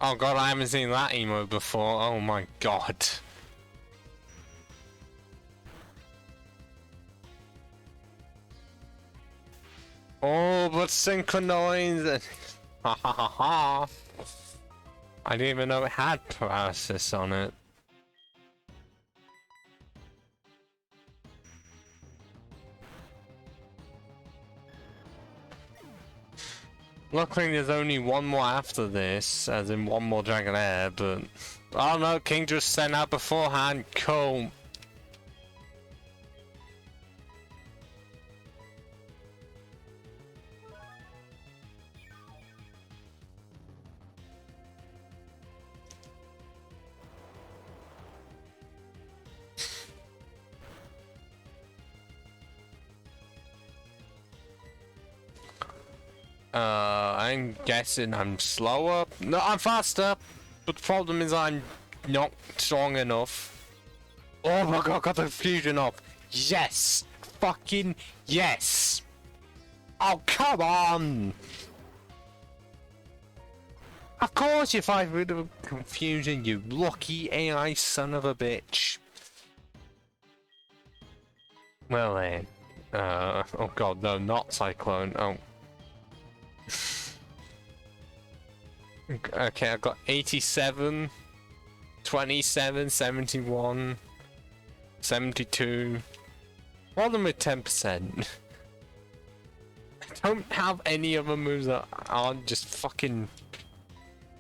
Oh god, I haven't seen that emo before. Oh my god. Oh, but synchronize. Ha ha ha ha. I didn't even know it had paralysis on it. Luckily, there's only one more after this, as in one more Dragonair, but... Oh no, King just sent out beforehand. Cool. I'm guessing I'm slower. No, I'm faster. But the problem is I'm not strong enough. Oh my god, got the fusion off. Yes! Fucking yes! Oh, come on! Of course you fight rid of confusion, you lucky AI son of a bitch. Well then. Oh god, no, not Cyclone. Oh. Okay, I've got 87, 27, 71, 72. All of them with 10%. I don't have any other moves that aren't just fucking...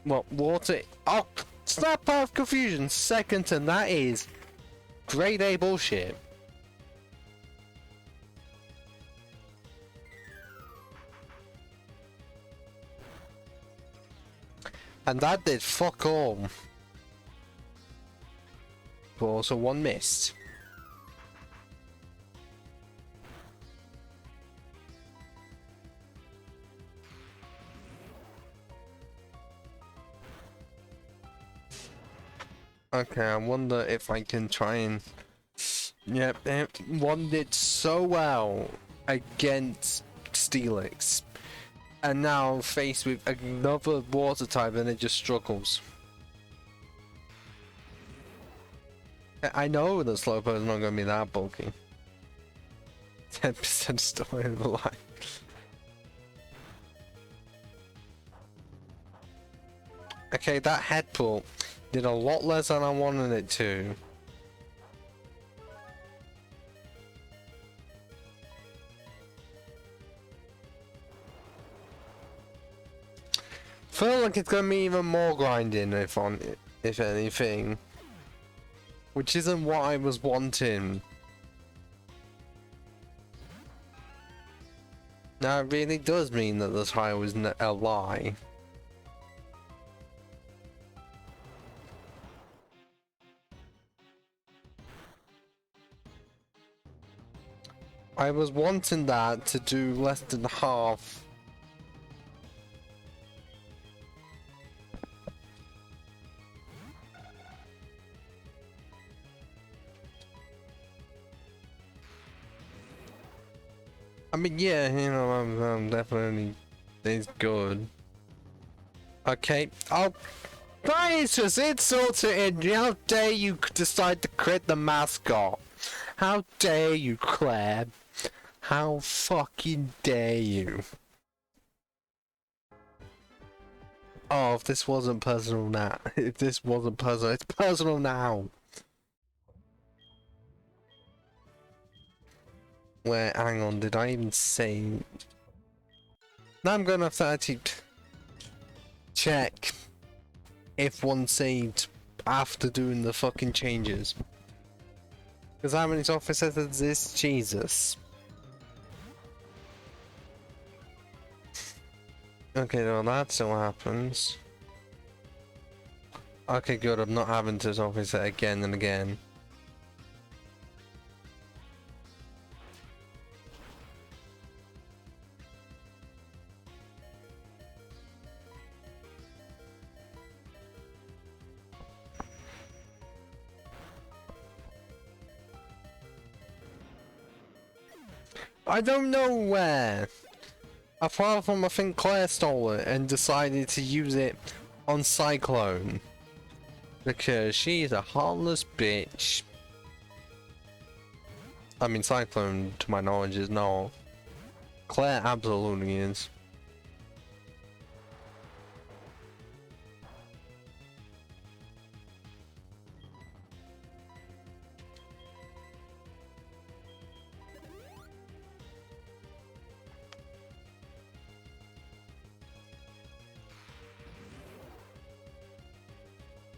Well, water... Oh! Snap Path Confusion! Second, and that is... grade A bullshit. And that did fuck all. But also one missed. Okay, I wonder if I can try and... Yep, one did so well against Steelix. And now faced with another water type and it just struggles. I know the Slowpoke is not going to be that bulky. 10% still in the line. Okay, that head pull did a lot less than I wanted it to. Feel like it's gonna be even more grinding if anything. Which isn't what I was wanting. Now it really does mean that the tire was a lie. I was wanting that to do less than half. I mean, yeah, you know, I'm definitely, it's good. Okay, oh, that is just insult to injury. How dare you decide to crit the mascot? How dare you, Claire? How fucking dare you? Oh, if this wasn't personal now, if this wasn't personal, it's personal now. Where, hang on, did I even say? Now I'm gonna have to actually check if one saved after doing the fucking changes. Because how many officers exist? Jesus. Okay, well that still happens. Okay, good, I'm not having to officer again and again. I don't know where. Apart from I think Claire stole it and decided to use it on Cyclone. Because she's a heartless bitch. I mean Cyclone to my knowledge is not. Claire absolutely is.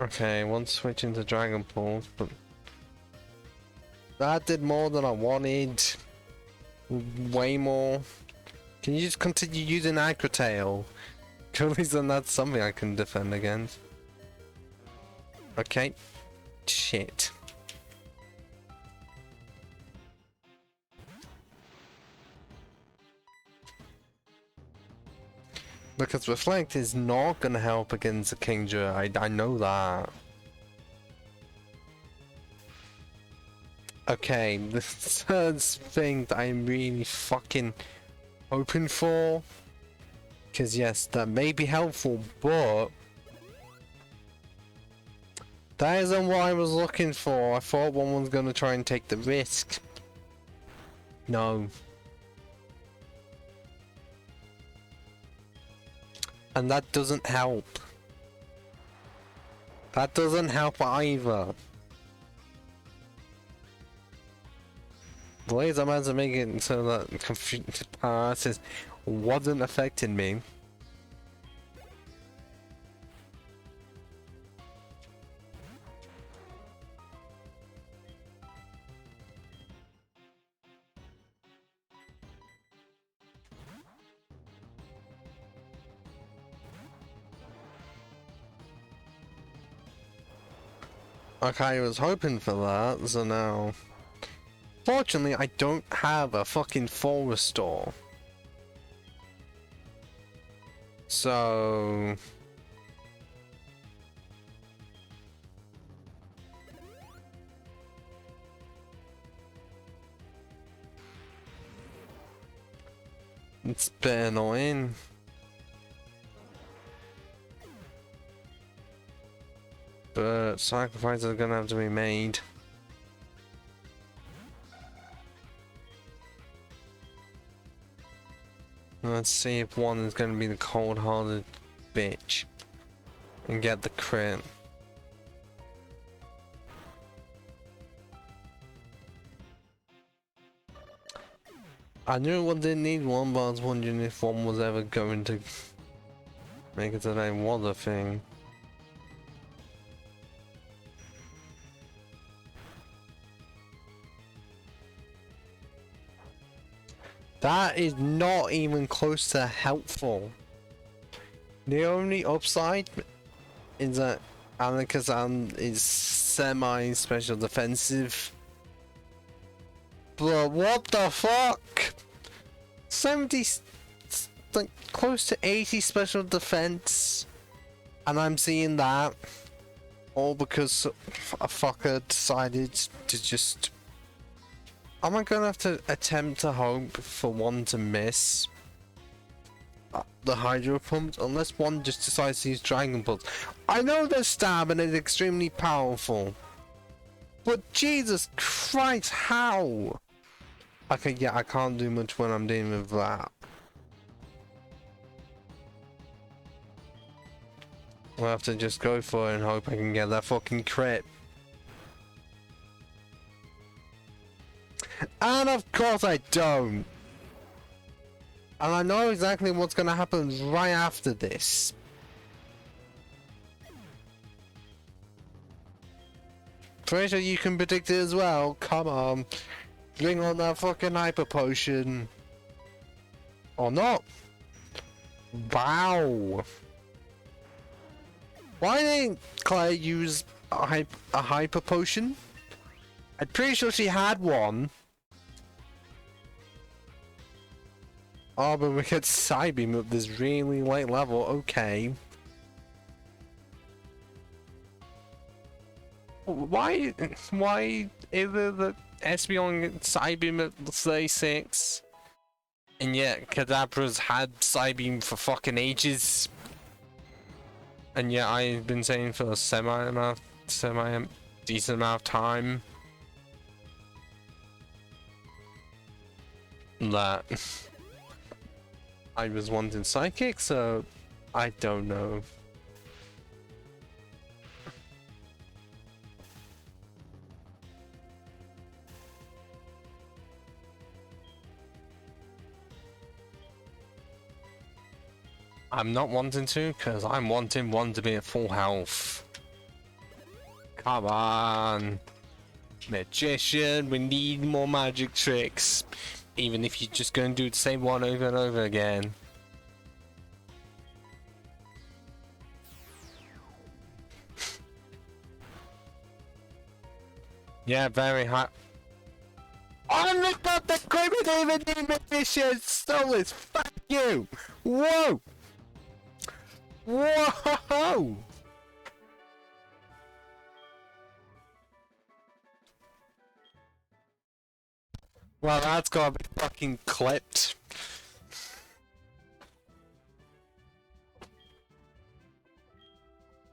Okay, want to switch into Dragon Balls, but that did more than I wanted. Way more. Can you just continue using Aqua Tail? At least then that's something I can defend against. Okay. Shit. Because Reflect is not gonna help against the Kingdra, I know that. Okay, the third thing that I'm really fucking hoping for. Because yes, that may be helpful, but that isn't what I was looking for. I thought one was gonna try and take the risk. No. And that doesn't help. That doesn't help either. The ways I managed to make it so that confused paralysis wasn't affecting me. Okay, I was hoping for that, so now... Fortunately, I don't have a fucking full restore. So... It's a bit annoying. But sacrifices are gonna have to be made. Let's see if one is gonna be the cold-hearted bitch and get the crit. I knew one didn't need one, but I was wondering if one was ever going to make it today was a thing. That is not even close to helpful. The only upside is that Alakazam is semi-special defensive. But what the fuck? 70, like close to 80 special defense, and I'm seeing that all because a fucker decided to just... Am I gonna have to attempt to hope for one to miss the Hydro Pump unless one just decides to use Dragon Pulse? I know their stab and it's extremely powerful, but Jesus Christ, how? Okay, yeah, I can't do much when I'm dealing with that. I'll have to just go for it and hope I can get that fucking crit. And of course I don't. And I know exactly what's gonna happen right after this. Pretty sure you can predict it as well. Come on. Bring on that fucking hyper potion. Or not. Wow. Why didn't Claire use a hyper potion? I'm pretty sure she had one. Oh, but we get Psybeam at this really late level. Okay. Why is it that Espeon gets Psybeam at 36? And yet Kadabra's had Psybeam for fucking ages. And yet I've been saying for a decent amount of time that I was wanting Psychic, so I don't know. I'm not wanting to, because I'm wanting one to be at full health. Come on. Magician, we need more magic tricks. Even if you're just going to do the same one over and over again. Yeah, very hot. Oh my god, the equipment even need magician! Stolas, fuck you! Whoa! Whoa! Well, that's gotta be fucking clipped.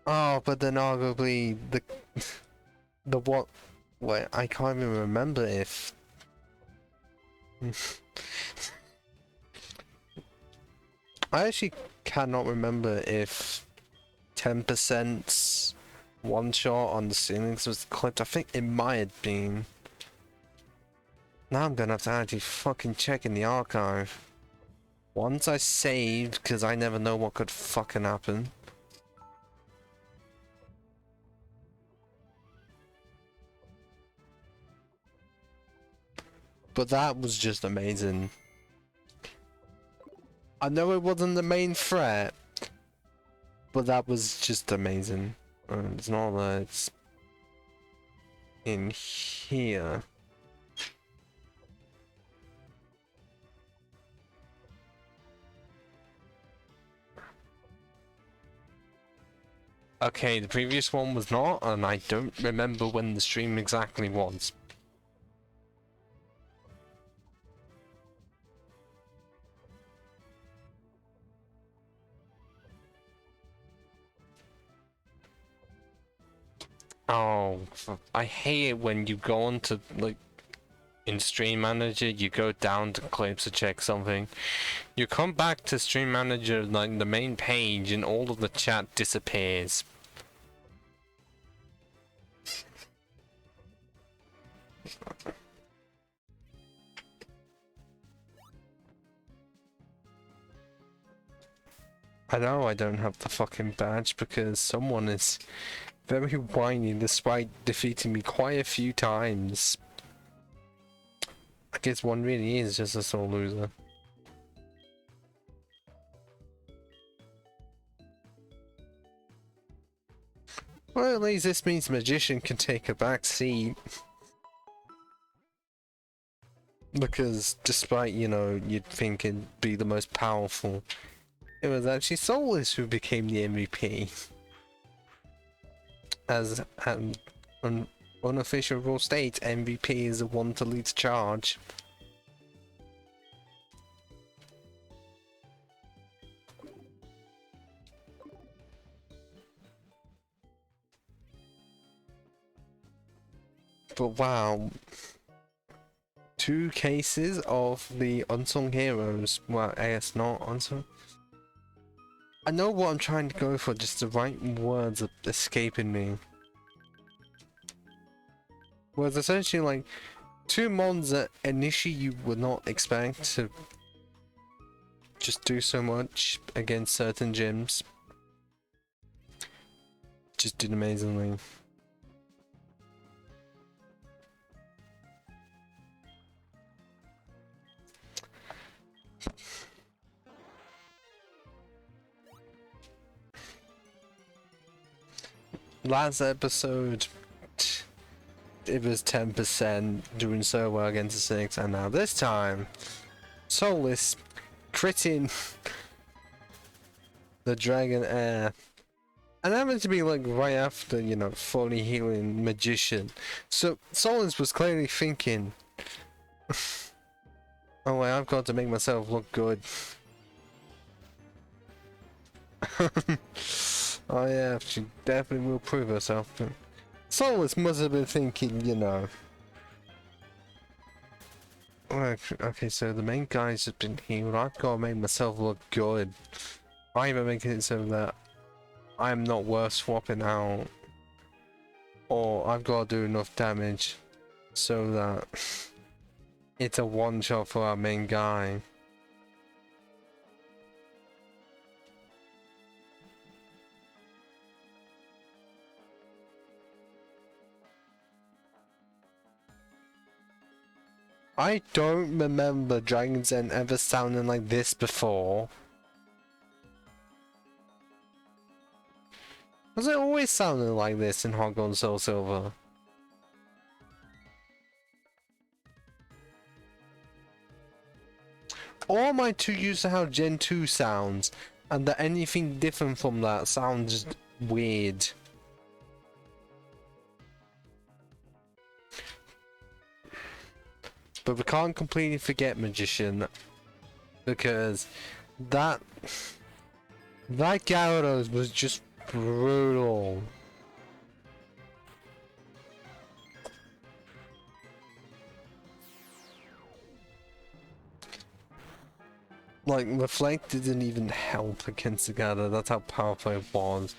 Oh, but then arguably the what? Wait, I can't even remember if. I actually cannot remember if 10% one shot on the ceilings was clipped. I think it might have been. Now I'm gonna have to actually fucking check in the archive. Once I saved, because I never know what could fucking happen. But that was just amazing. I know it wasn't the main threat, but that was just amazing. It's not that it's in here. Okay, the previous one was not, and I don't remember when the stream exactly was. Oh, I hate it when you go on to, like, in Stream Manager, you go down to clips to check something. You come back to Stream Manager, like, the main page, and all of the chat disappears. I know I don't have the fucking badge because someone is very whiny despite defeating me quite a few times. I guess one really is just a sore loser. Well, at least this means Magician can take a back seat. Because despite, you know, you'd think it'd be the most powerful, it was actually Soulless who became the MVP. As an unofficial rule states, MVP is the one to lead the charge. But wow. 2 cases of the unsung heroes. Well, I guess not unsung. I know what I'm trying to go for, just the right words are escaping me. Well, it's essentially like 2 mons that initially you would not expect to just do so much against certain gyms. Just did amazingly. Last episode, it was 10% doing so well against the 6, and now this time, Soulless critting the Dragon Air. And that meant to be like right after, you know, fully healing Magician. So Soulless was clearly thinking, oh wait, I've got to make myself look good. Oh yeah, she definitely will prove herself. Soulless must have been thinking, you know. Okay, so the main guy's just been healed. I've got to make myself look good. I even making it so that I'm not worth swapping out. Or I've got to do enough damage so that it's a one shot for our main guy. I don't remember Dragon's Den ever sounding like this before. Was it always sounding like this in HeartGold and Soul Silver? Or am I too used to how Gen 2 sounds, and that anything different from that sounds weird? But we can't completely forget Magician, because that Gyarados was just brutal. Like, Reflect didn't even help against the Gyarados, that's how powerful it was.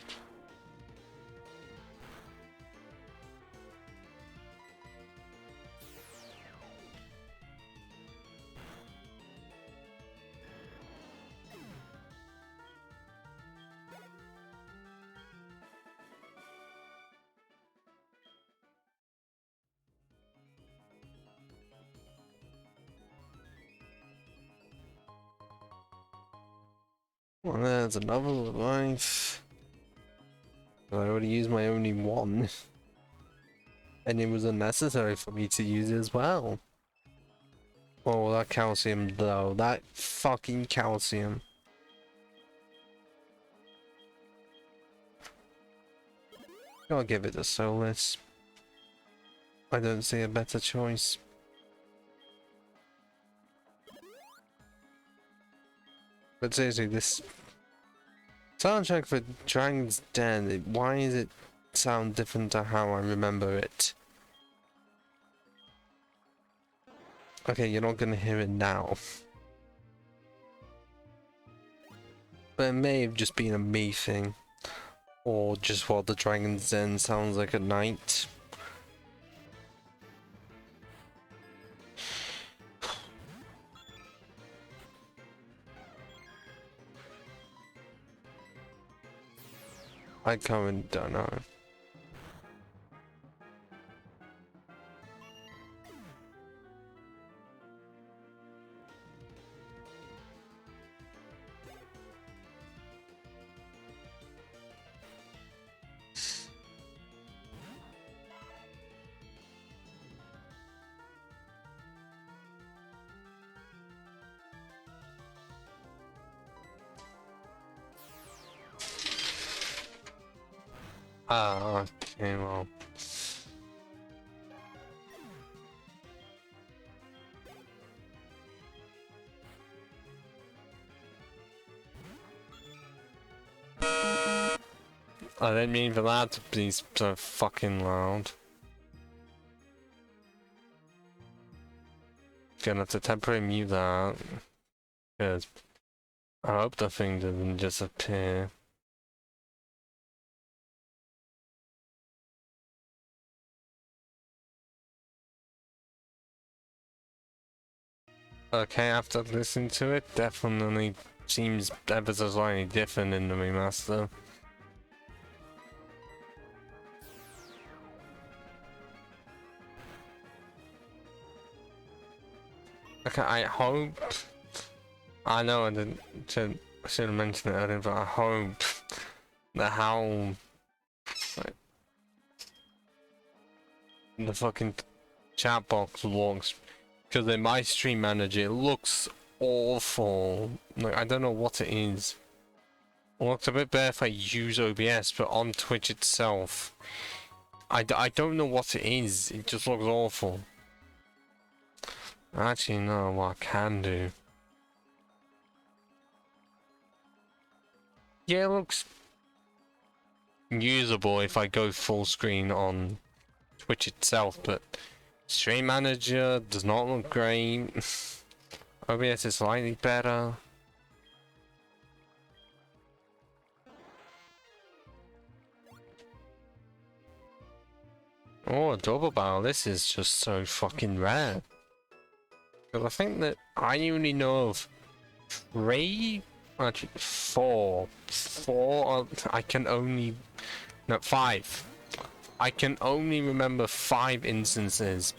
Well, there's another life. I already used my only one. And it was unnecessary for me to use it as well. Oh, that calcium though. That fucking calcium. I'll give it a Solus. I don't see a better choice. But seriously, this soundtrack for Dragon's Den, why is it sound different to how I remember it? Okay, you're not gonna hear it now. But it may have just been a me thing. Or just what the Dragon's Den sounds like at night. I currently don't know. Ah, okay, well. I didn't mean for that to be so fucking loud. Gonna have to temporarily mute that. Because I hope the thing doesn't disappear. Okay, after listening to it, definitely seems ever so slightly different in the remaster. Okay, I hope. I know I should have mentioned it earlier, but I hope that how like, the fucking chat box looks, because in my stream manager it looks awful. Like, I don't know what it is. It looks a bit better if I use OBS, but on Twitch itself, I don't know what it is. It just looks awful. Actually, no, what I can do. Yeah, it looks usable if I go full screen on Twitch itself, but Stream Manager does not look great. OBS is slightly better. Oh, a double barrel. This is just so fucking rare. Because I think that I only know of 3, actually 4. 4, I can only... No, 5. I can only remember 5 instances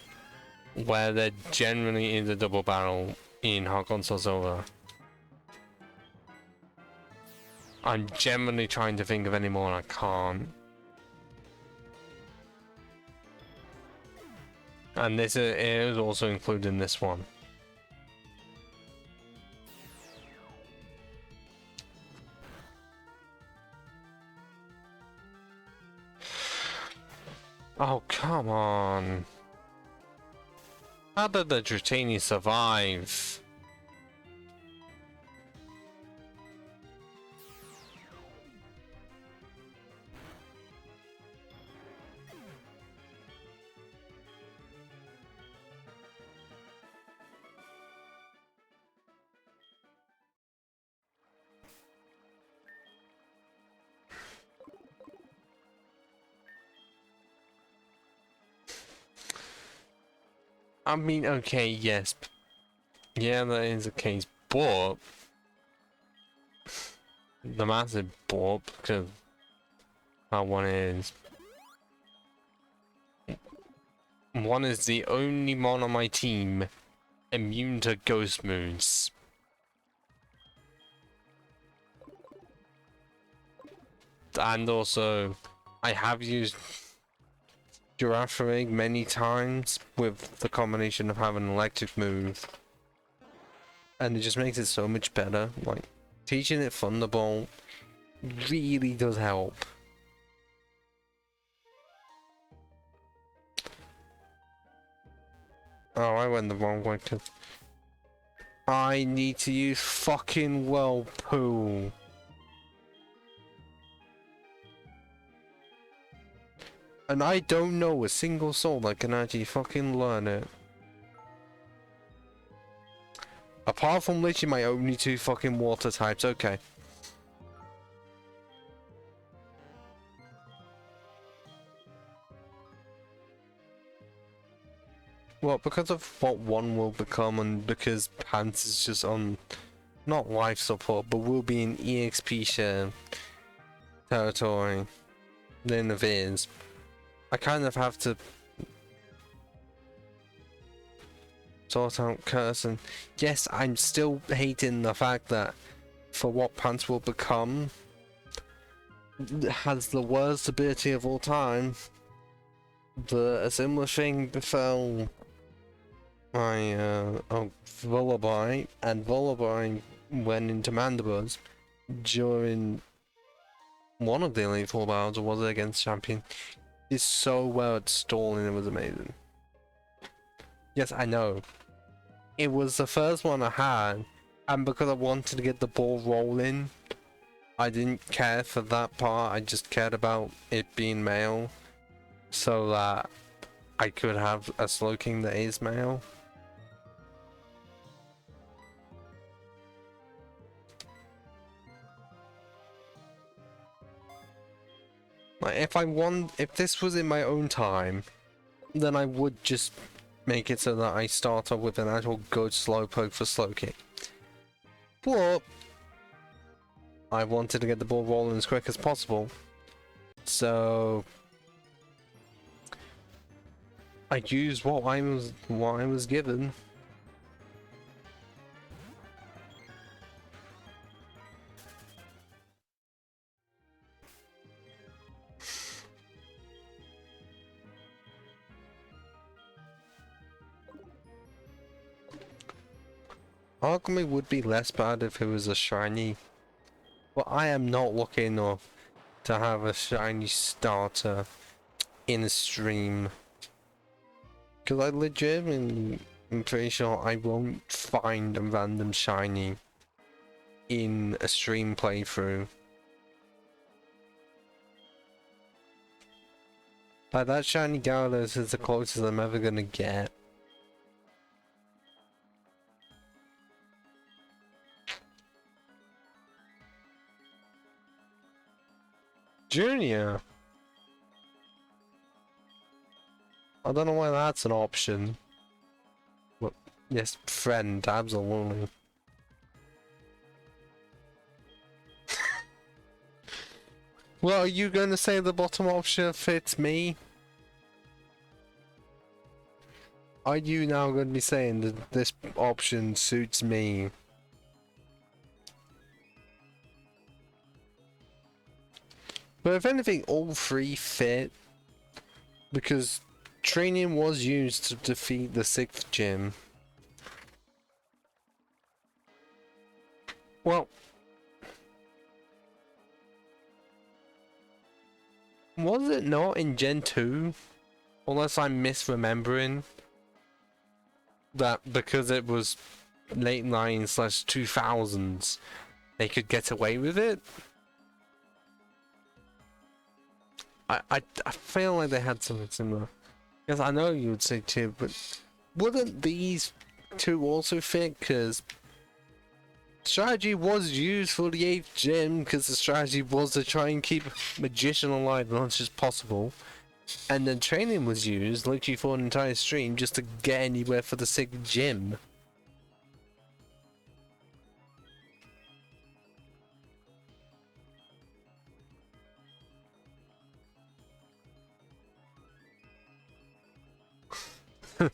where there generally is a double barrel in HeartGold Soul Silver. I'm generally trying to think of any more and I can't. And this is also included in this one. Oh, come on. How did the Dratini survive? I mean, okay, yes. Yeah, that is the case, but the massive but, because that one is the only mon on my team immune to ghost moves. And also, I have used Girafarig many times with the combination of having an electric move. And it just makes it so much better. Like, teaching it Thunderbolt really does help. Oh, I went the wrong way too. I need to use fucking Whirlpool. And I don't know a single soul that can actually fucking learn it. Apart from literally my only two fucking water types, okay. Well, because of what one will become and because Pants is just on, not life support, but will be in EXP share territory, then of is. I kind of have to sort out Curse, and yes, I'm still hating the fact that for what Pants will become, has the worst ability of all time. But a similar thing befell my Vullaby, and Vullaby went into Mandibuzz during one of the Elite Four battles, or was it against Champion? Is so well at stalling, it was amazing. Yes, I know. It was the first one I had, and because I wanted to get the ball rolling, I didn't care for that part, I just cared about it being male, so that I could have a Slowking that is male. Like, if this was in my own time, then I would just make it so that I start off with an actual good Slowpoke for Slowking. But I wanted to get the ball rolling as quick as possible, so I used what I was given. Alchemy would be less bad if it was a shiny, but I am not lucky enough to have a shiny starter in a stream. Because I legitimately am pretty sure I won't find a random shiny in a stream playthrough. Like, that shiny Gyarados is the closest I'm ever gonna get. Junior! I don't know why that's an option. But yes, friend, absolutely. Well, are you going to say the bottom option fits me? Are you now going to be saying that this option suits me? But if anything, all three fit. Because training was used to defeat the 6th gym. Well, was it not in Gen 2? Unless I'm misremembering. That because it was late 9s/2000s, they could get away with it? I feel like they had something similar. Yes, I know you would say 2, but wouldn't these 2 also fit? Because strategy was used for the 8th gym, because the strategy was to try and keep Magician alive as much as possible. And then training was used, literally for an entire stream, just to get anywhere for the 6th gym.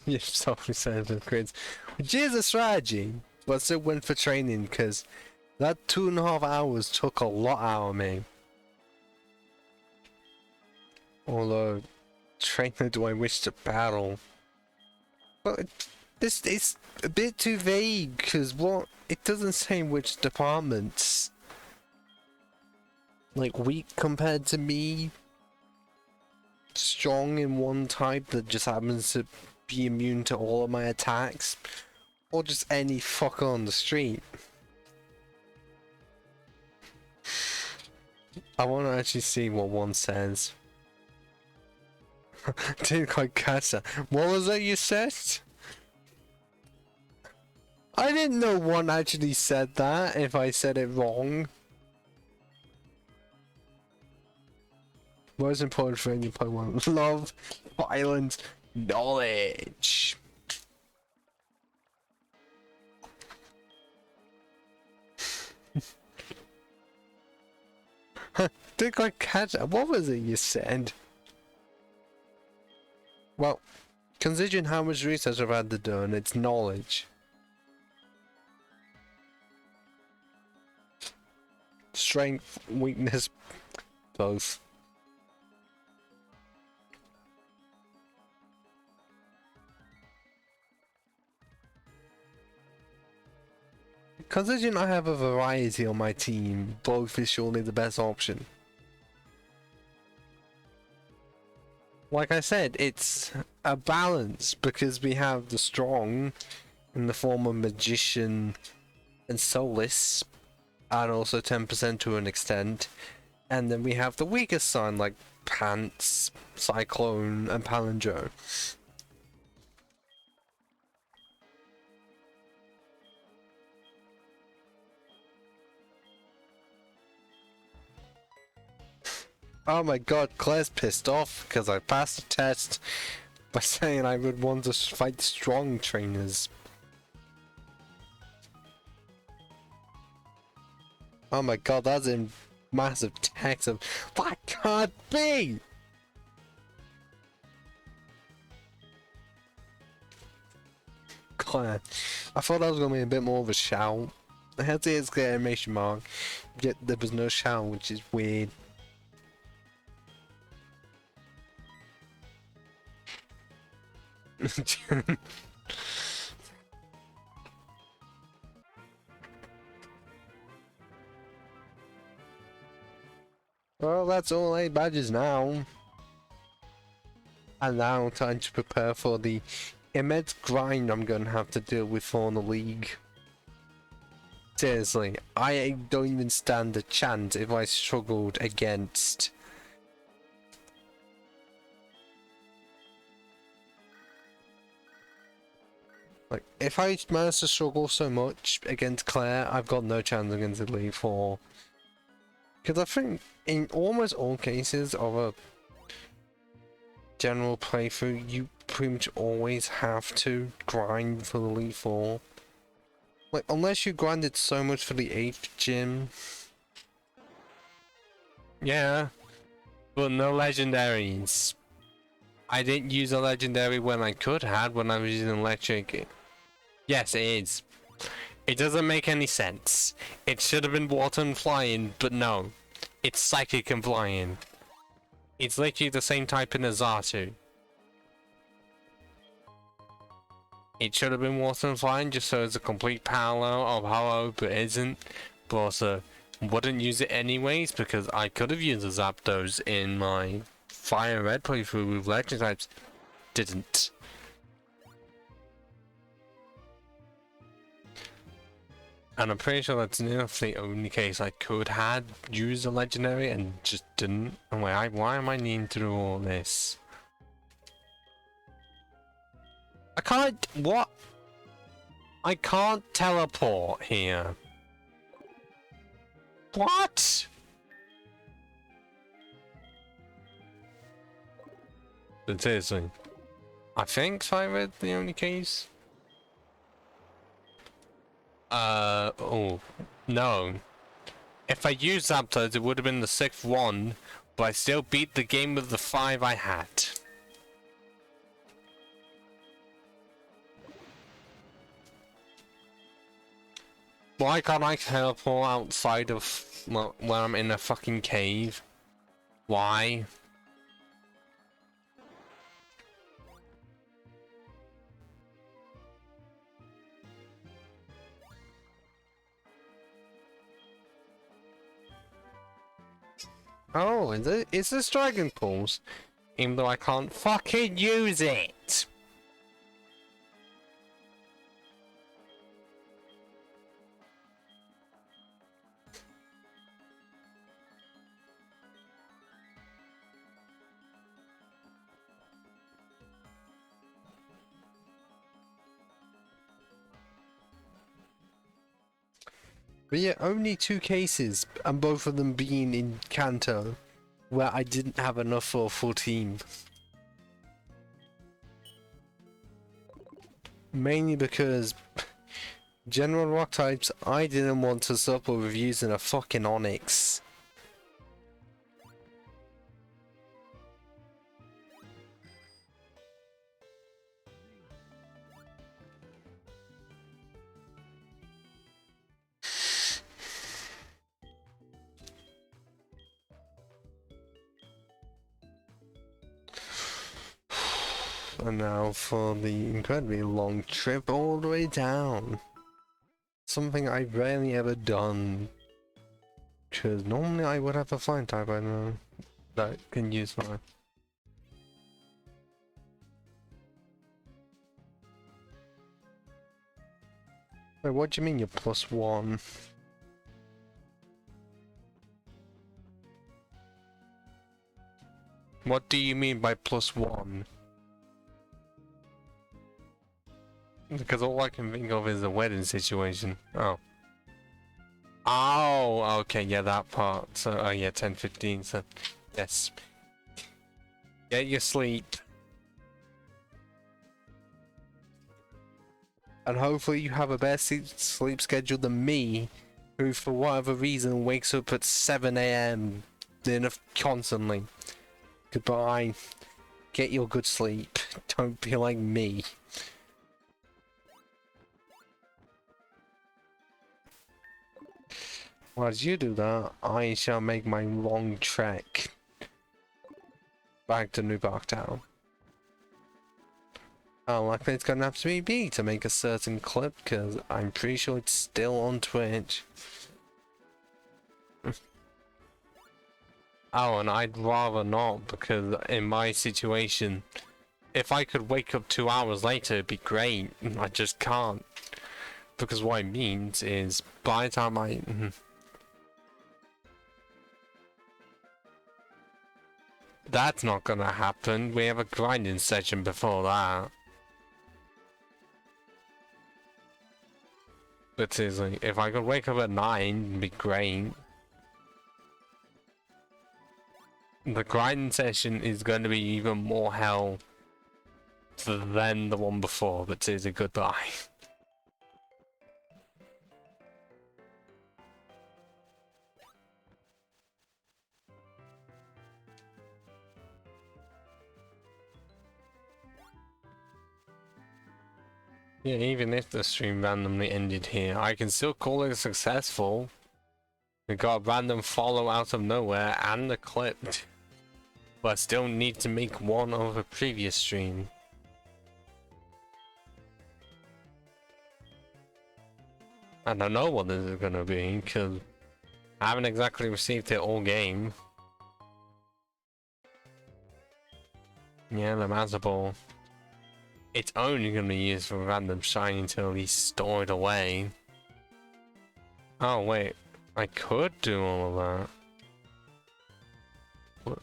You're sorry, Senator Grids. Which is a strategy, but still went for training because that 2.5 hours took a lot out of me. Although, trainer do I wish to battle? But this is a bit too vague because what? It doesn't say which departments. Like weak compared to me. Strong in one type that just happens to be immune to all of my attacks, or just any fucker on the street. I want to actually see what one says. Didn't quite catch that. What was that you said? I didn't know one actually said that if I said it wrong. Most important for any Pokemon: love, violence, knowledge. Didn't quite catch that. What was it you said? Well, considering how much research I've had to do, and it's knowledge. Strength, weakness, both. Considering I have a variety on my team, both is surely the best option. Like I said, it's a balance because we have the strong in the form of Magician and Solace, and also 10% to an extent, and then we have the weaker sign like Pants, Cyclone, and Palindrome. Oh my god, Claire's pissed off because I passed the test by saying I would want to fight strong trainers. Oh my god, that's in massive text of that can't be! Claire, I thought that was gonna be a bit more of a shout. I had the exclamation mark, yet there was no shout, which is weird. Well, that's all 8 badges now. And now time to prepare for the immense grind I'm gonna have to deal with for the league. Seriously, I don't even stand a chance if I struggled against... Like, if I manage to struggle so much against Claire, I've got no chance against Elite Four. Because I think in almost all cases of a general playthrough, you pretty much always have to grind for the Elite Four. Like, unless you grinded so much for the 8th gym. Yeah, but no legendaries. I didn't use a legendary when I could have when I was using electric. Yes, it is. It doesn't make any sense. It should have been water and flying, but no. It's psychic and flying. It's literally the same type in a Xatu. It should have been water and flying just so it's a complete parallel of Hollow, but it isn't. But also, wouldn't use it anyways because I could have used the Zapdos in my Fire Red playthrough with Legend types. Didn't. And I'm pretty sure that's nearly the only case I could had used a legendary and just didn't. And why am I needing to do all this? I can't. What? I can't teleport here. What? But seriously, I think Fire the only case. Oh, no. If I used Zapdos, it would have been the 6th one, but I still beat the game with the 5 I had. Why can't I teleport outside of where I'm in a fucking cave? Why? Oh, is this Dragon Pulse? Even though I can't fucking use it! But yeah, only 2 cases, and both of them being in Kanto, where I didn't have enough for a full team. Mainly because general rock types, I didn't want to suffer with using a fucking Onyx. And now for the incredibly long trip all the way down. Something I've rarely ever done. Because normally I would have a flying type by now that can use fire. Wait, what do you mean you're +1? What do you mean by +1? Because all I can think of is a wedding situation. Oh. Oh, okay, yeah, that part. So, oh yeah, 10:15, so, yes. Get your sleep. And hopefully you have a better sleep schedule than me, who for whatever reason wakes up at 7 AM constantly. Goodbye. Get your good sleep. Don't be like me. Well, as you do that, I shall make my long trek back to New Bark Town. How likely it's gonna have to be to make a certain clip, because I'm pretty sure it's still on Twitch. Oh, and I'd rather not, because in my situation, if I could wake up 2 hours later, it'd be great. I just can't. Because what it means is, by the time I... That's not gonna happen. We have a grinding session before that. But seriously, if I could wake up at 9, it'd be great. The grinding session is going to be even more hell than the one before, but seriously, goodbye. Yeah, even if the stream randomly ended here, I can still call it successful. We got a random follow out of nowhere and a clip. But I still need to make one of a previous stream. I don't know what this is gonna be, because I haven't exactly received it all game. Yeah, the Master Ball. It's only gonna be used for random shiny until he's stored away. Oh wait, I could do all of that. What?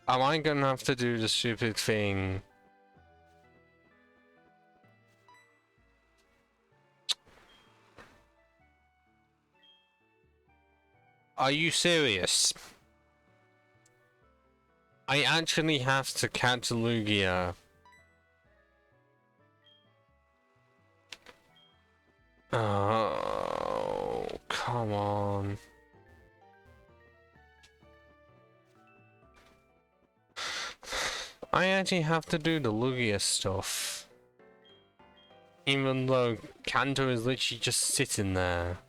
Am I gonna have to do the stupid thing? Are you serious? I actually have to catch Lugia. Oh, come on. I actually have to do the Lugia stuff. Even though Kanto is literally just sitting there.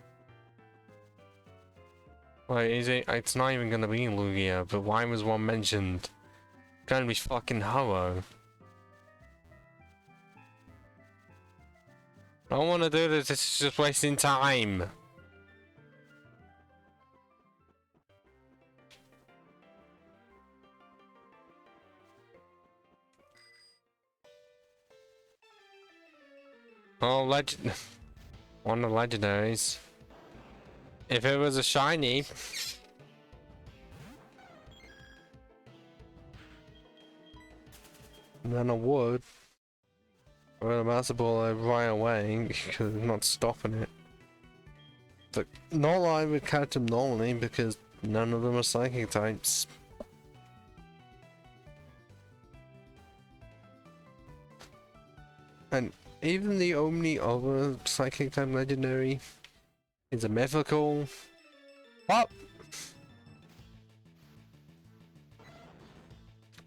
Like, is it? It's not even gonna be Lugia, but why was one mentioned? It's gonna be fucking Ho-Oh. I don't wanna do this, it's just wasting time. Oh, one of the legendaries. If it was a shiny, then I would. Well, a Master Ball right away because I'm not stopping it. But not like I would catch them normally because none of them are psychic types. And even the only other psychic type legendary is a mythical. What?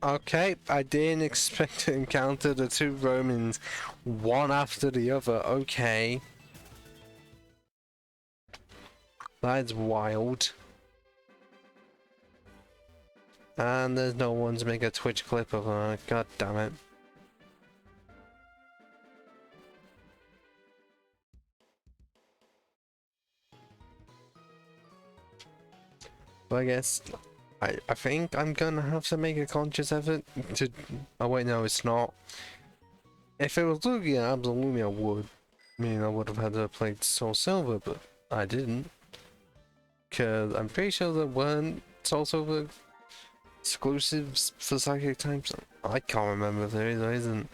Okay, I didn't expect to encounter the two Romans one after the other. Okay. That's wild. And there's no one to make a Twitch clip of her. God damn it. But I guess I think I'm gonna have to make a conscious effort to. Oh wait, no, it's not. If it was Lugia, absolutely I would. I mean, I would have had to play Soul Silver, but I didn't. Cause I'm pretty sure there weren't Soul Silver exclusives for psychic types. I can't remember if there is or isn't.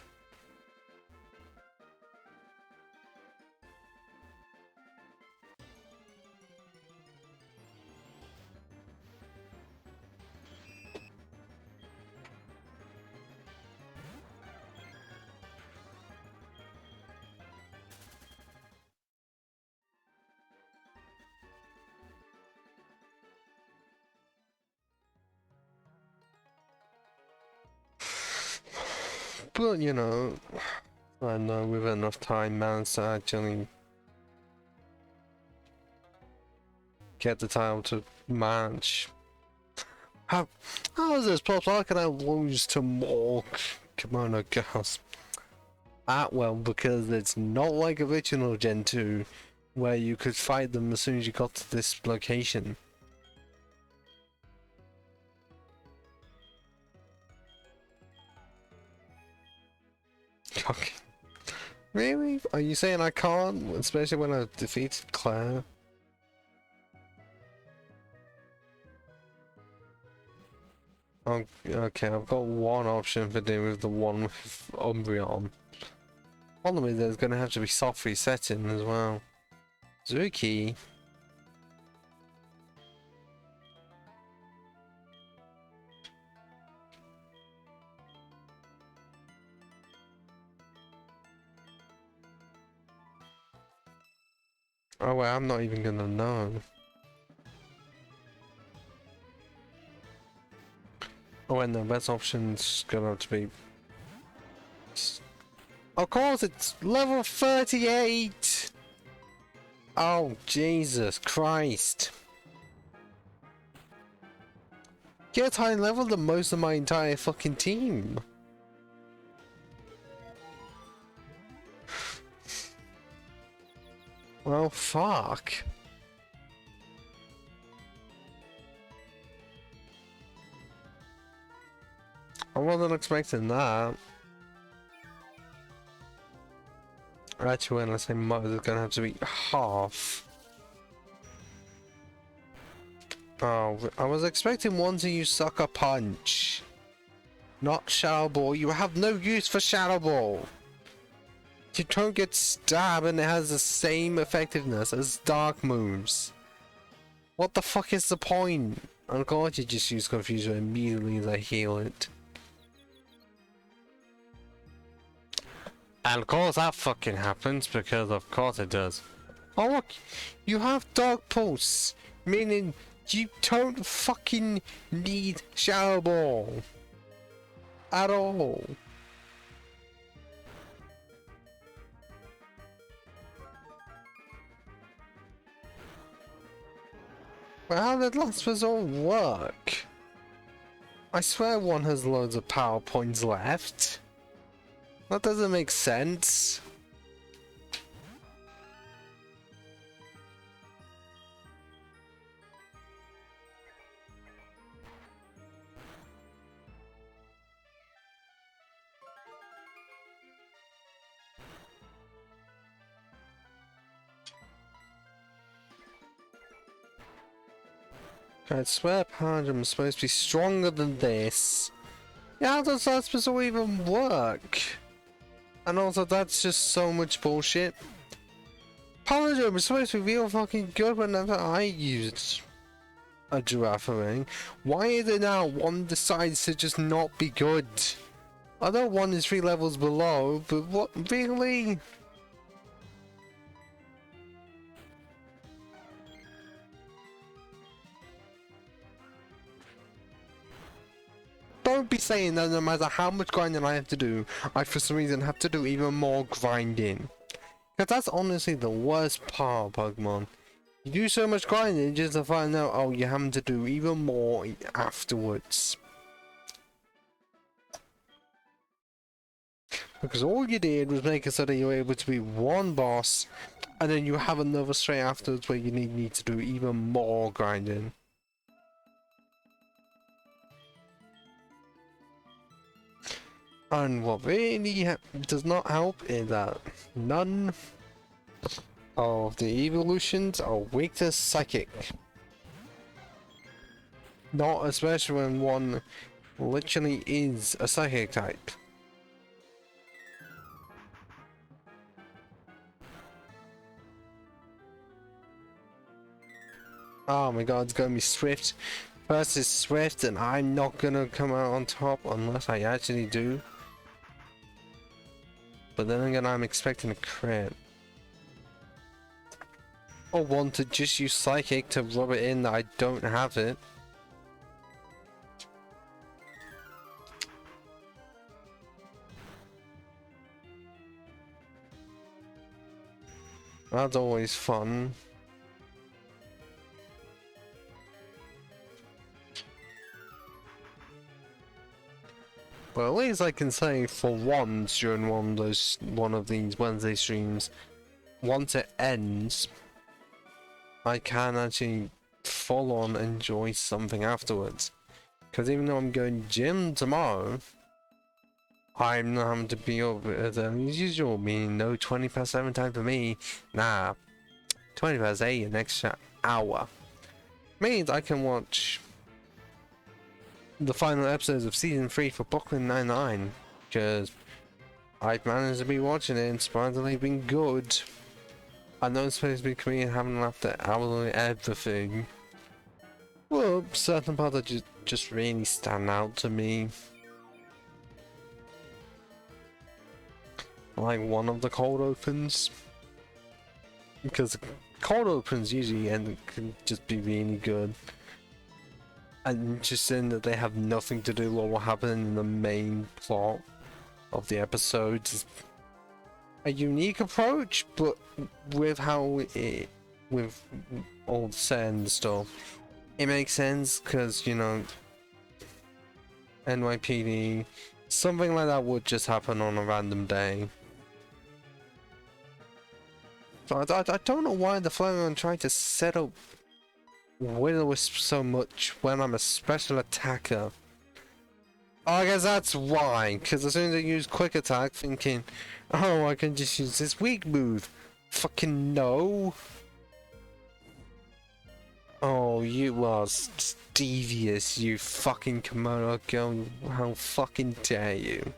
But you know, I know with enough time managed to actually get the title to match. How is this possible? How can I lose to more kimono girls? Ah, well, because it's not like original Gen 2, where you could fight them as soon as you got to this location. Okay. Really? Are you saying I can't? Especially when I defeated Claire? Oh, okay, I've got one option for dealing with the one with Umbreon. Problem is there's gonna have to be soft resetting as well. Zuki. Oh well, I'm not even gonna know. Oh, and the best option's gonna have to be... Of course, it's level 38! Oh, Jesus Christ. Get high level than most of my entire fucking team. Well, fuck. I wasn't expecting that. Actually, when I say most, it's gonna have to be half. Oh, I was expecting one to use Sucker Punch. Not Shadow Ball. You have no use for Shadow Ball. You don't get stabbed and it has the same effectiveness as Dark moves. What the fuck is the point? I'm going to just use Confusion immediately as I heal it. And of course that fucking happens because of course it does. Oh look, you have Dark Pulse, meaning you don't fucking need Shadow Ball. At all. But how did last resort work? I swear one has loads of power points left. That doesn't make sense. I swear Power Gem is supposed to be stronger than this. Yeah, how does that supposed to even work? And also, that's just so much bullshit. Power Gem is supposed to be real fucking good whenever I use a Giraffe ring. Why is it now one decides to just not be good? I know one is 3 levels below, but what, really? Don't be saying that no matter how much grinding I have to do, I for some reason have to do even more grinding. Because that's honestly the worst part of Pokemon. You do so much grinding just to find out, oh, you're having to do even more afterwards. Because all you did was make it so that you were able to be one boss, and then you have another straight afterwards where you need to do even more grinding. And what really does not help is that none of the evolutions are weak to Psychic. Not especially when one literally is a Psychic type. Oh my god, it's gonna be Swift. First is Swift, and I'm not gonna come out on top unless I actually do. But then again, I'm expecting a crit. Or want to just use Psychic to rub it in that I don't have it. That's always fun. Well, at least I can say for once during one of these Wednesday streams, once it ends, I can actually full on enjoy something afterwards. Because even though I'm going gym tomorrow, I'm not having to be over as usual, meaning no 20/7 time for me. Nah, 20/8 an extra hour. Means I can watch the final episodes of season 3 for Brooklyn Nine-Nine, because I've managed to be watching it and surprisingly been good. I know it's supposed to be Korean, haven't laughed at absolutely everything. Well, certain parts that just really stand out to me. Like one of the cold opens. Because the cold opens usually can just be really good. interesting that they have nothing to do with what happened in the main plot of the episodes. A unique approach, but with how it, with all the set and stuff, it makes sense because, you know, NYPD, something like that would just happen on a random day. So I don't know why the Flareon tried to set up Will-O-Wisp so much when I'm a special attacker. Oh, I guess that's why, because as soon as I use quick attack, thinking, oh, I can just use this weak move. Fucking no. Oh, you are devious, you fucking Komodo girl. How fucking dare you.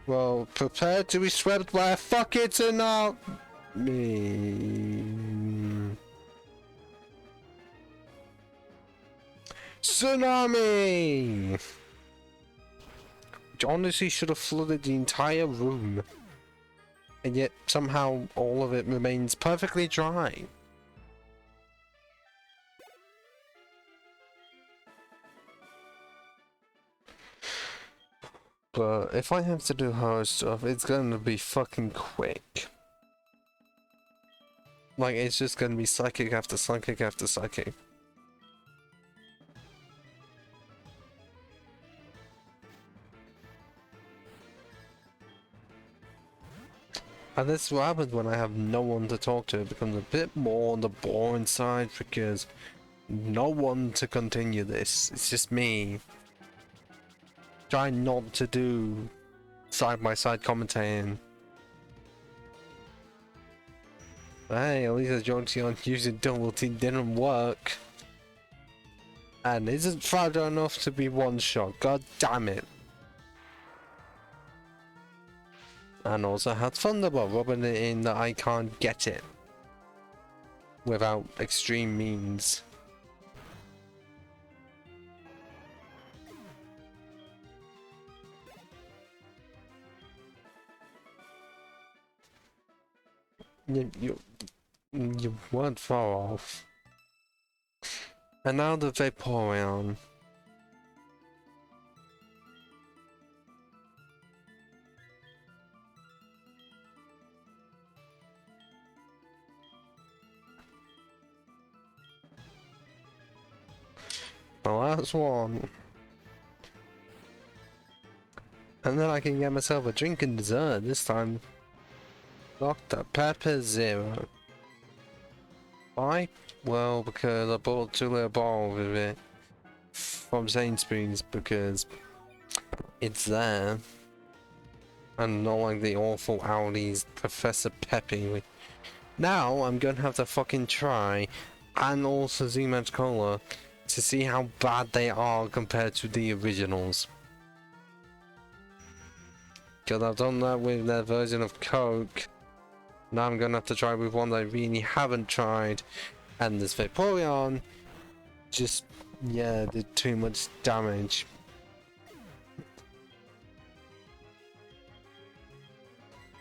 Well, prepare to be swept by a fucking tsunami. Tsunami! Which honestly should have flooded the entire room. And yet, somehow, all of it remains perfectly dry. But if I have to do hard stuff, it's gonna be fucking quick. Like, it's just gonna be psychic after psychic after psychic. And this is what happens when I have no one to talk to. It becomes a bit more on the boring side because no one to continue this. It's just me. Trying not to do side-by-side commentating. But hey, at least the joke on using double team didn't work. And isn't fragile enough to be one shot. God damn it. And also had Thunderbolt, rubbing it in that I can't get it without extreme means. You weren't far off. And now the Vaporeon. The last one. And then I can get myself a drink and dessert this time. Dr. Pepper Zero. Why? Well, because I bought 2 little bottles of it from Sainsbury's because it's there. And not like the awful Aldi's Professor Peppy. Now I'm gonna have to fucking try, and also Z-Match Cola, to see how bad they are compared to the originals. Because I've done that with their version of Coke. Now I'm gonna have to try with one that I really haven't tried. And this Vaporeon just, yeah, did too much damage.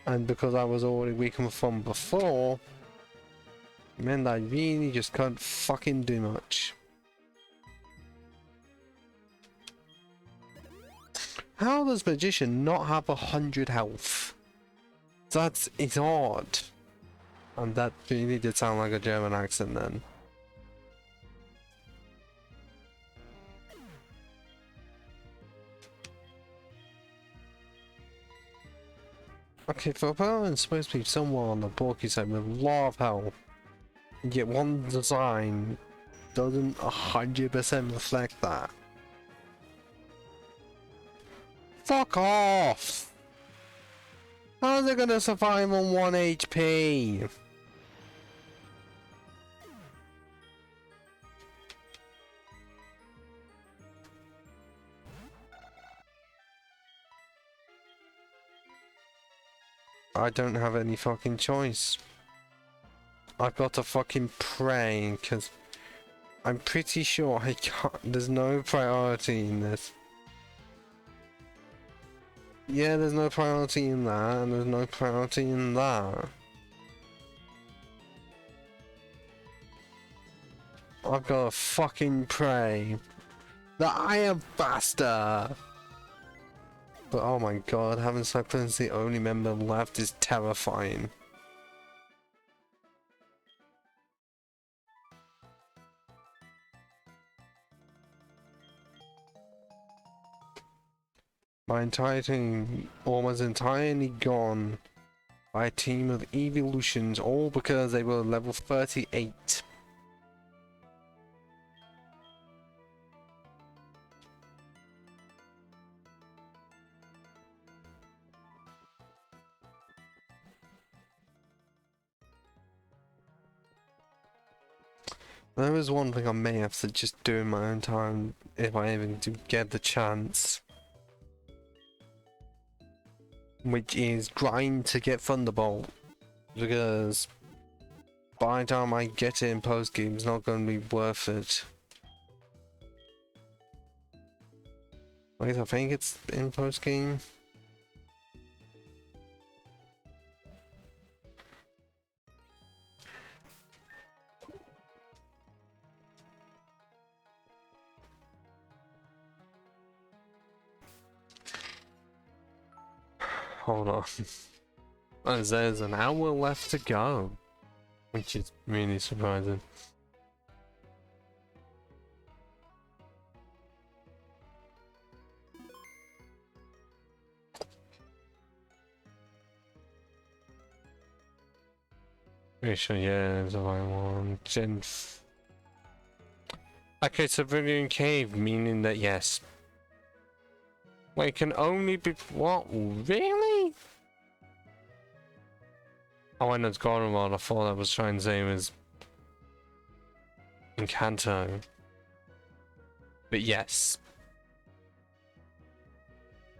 And because I was already weakened from before, it meant I really just can't fucking do much. How does Magician not have 100 health? It's odd. And that really did sound like a German accent then. Okay, for a person supposed to be someone on the bulky side with a lot of health, yet one design doesn't 100% reflect that. Fuck off! How's it gonna survive on 1 HP? I don't have any fucking choice. I've got to fucking pray, because I'm pretty sure I can't. There's no priority in this. Yeah, there's no priority in that, and there's no priority in that. I've got to fucking pray that I am faster. But oh my god, having Cyclone as the only member left is terrifying. My entire team almost entirely gone by a team of evolutions, all because they were level 38. There is one thing I may have to just do in my own time if I even do get the chance. Which is grind to get Thunderbolt. Because by the time I get it in post game, it's not going to be worth it. Wait, I think it's in post game. Hold on. There's an hour left to go, which is really surprising. Pretty sure, yeah, there's the right one. Okay, civilian cave, meaning that yes. Wait, it can only be what? Really? Oh, I know it's Golden Rod. I thought I was trying to say it was in Kanto. But yes.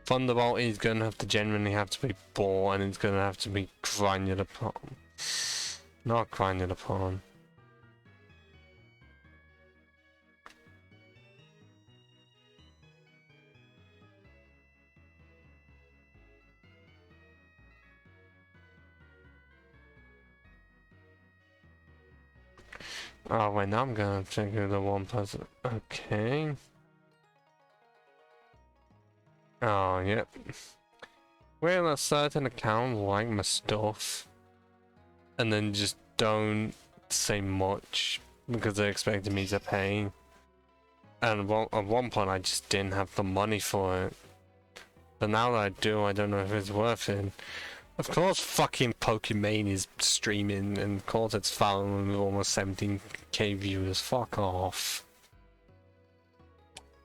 Thunderbolt is gonna have to genuinely have to be bought, and it's gonna have to be grinded upon. Not grinded upon. Oh wait, now I'm gonna check who the one person. Okay. Oh yep. Well, a certain account like my stuff, and then just don't say much because they expected me to pay. And at one point, I just didn't have the money for it. But now that I do, I don't know if it's worth it. Of course, fucking Pokemon is streaming, and of course it's following with almost 17k viewers. Fuck off.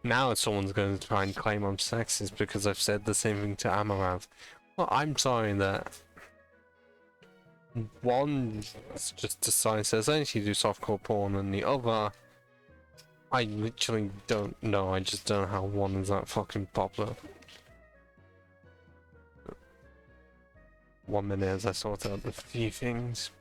Now someone's going to try and claim I'm sexist because I've said the same thing to Amaranth. Well, I'm sorry that one just decides to essentially do softcore porn, and the other, I literally don't know. I just don't know how one is that fucking popular. 1 minute as I sort out the few things.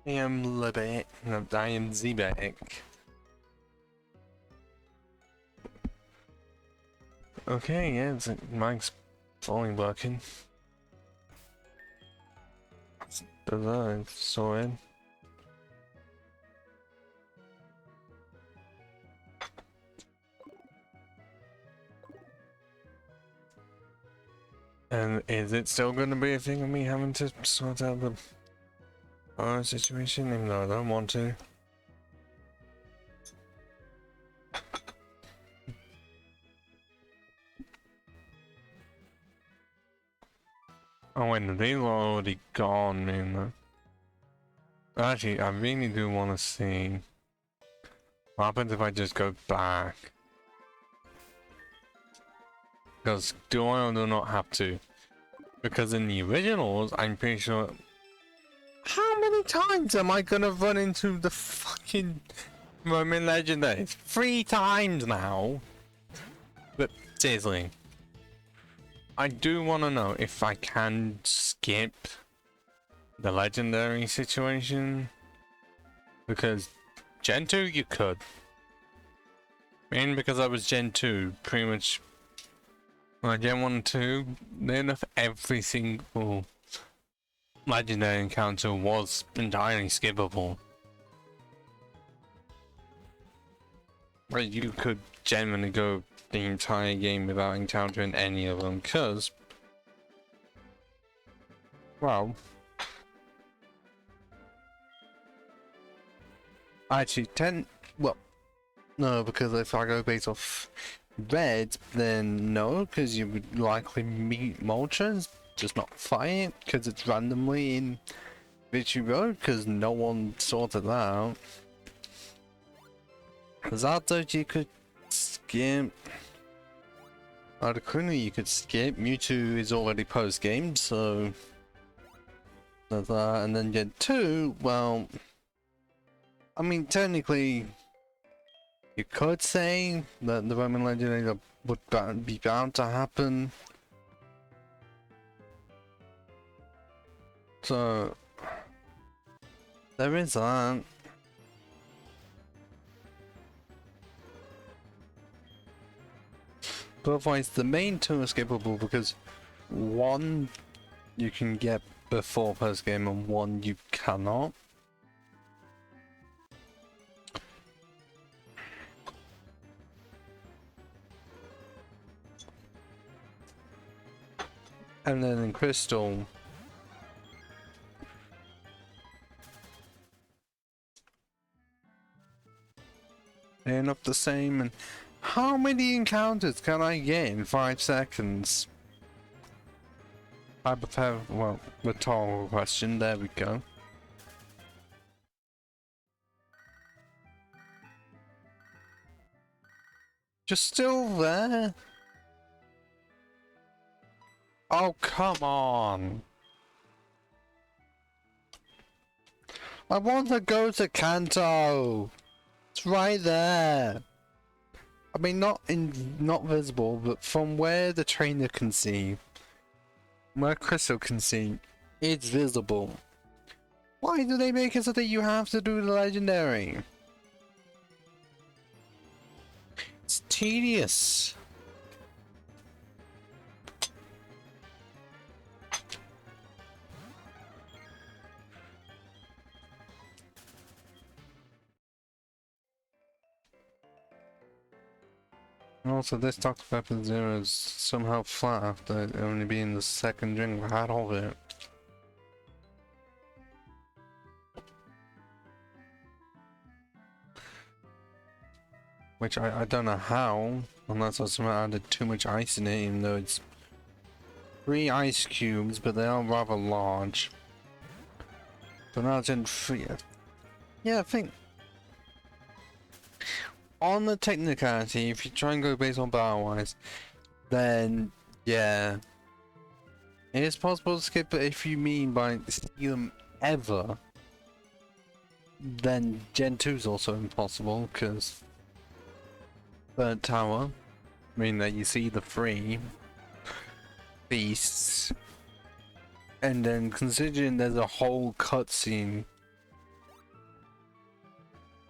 I am Libek. No, I am Zebek. Okay, yeah, mic's fully working. Does that sorted? And is it still going to be a thing of me having to sort out the situation, even though I don't want to? Oh wait, these are already gone, man. Actually, I really do want to see what happens if I just go back. Because do I or do not have to? Because in the originals, I'm pretty sure... How many times am I gonna run into the fucking Roman Legendaries? 3 times now! But seriously, I do want to know if I can skip the Legendary situation. Because Gen 2 you could. And because I was Gen 2, pretty much... Well, Gen 1 and 2, near enough every single Legendary encounter was entirely skippable. Where you could genuinely go the entire game without encountering any of them, because... Well... Actually, well... No, because if I go based off red, then no, because you would likely meet Moltres, just not fight it, because it's randomly in Victory Road, because no one sorted that out. Zapdos you could skip. Articuno you could skip. Mewtwo is already post-game, so... There's that, and then Gen 2, well... I mean, technically... You could say that the Roman Legendary would be bound to happen. So... There is that. But otherwise, the main two are skippable because one you can get before post game and one you cannot. And then in Crystal, they end up the same. And how many encounters can I get in 5 seconds? Well, rhetorical question, there we go. Just still there? Oh, come on. I want to go to Kanto. It's right there. I mean, not visible, but from where the trainer can see, where Crystal can see, it's visible. Why do they make it so that you have to do the Legendary? It's tedious. Also, this Dr. Pepper Zero is somehow flat after it only being the second drink I had of it. Which I don't know how, unless I somehow added too much ice in it, even though it's 3 ice cubes, but they are rather large. So now it's in 3. Yeah, I think on the technicality, if you try and go based on battle-wise, then yeah, it is possible to skip it. If you mean by see them ever, then Gen 2 is also impossible, because Third Tower, I mean that you see the 3 beasts, and then considering there's a whole cutscene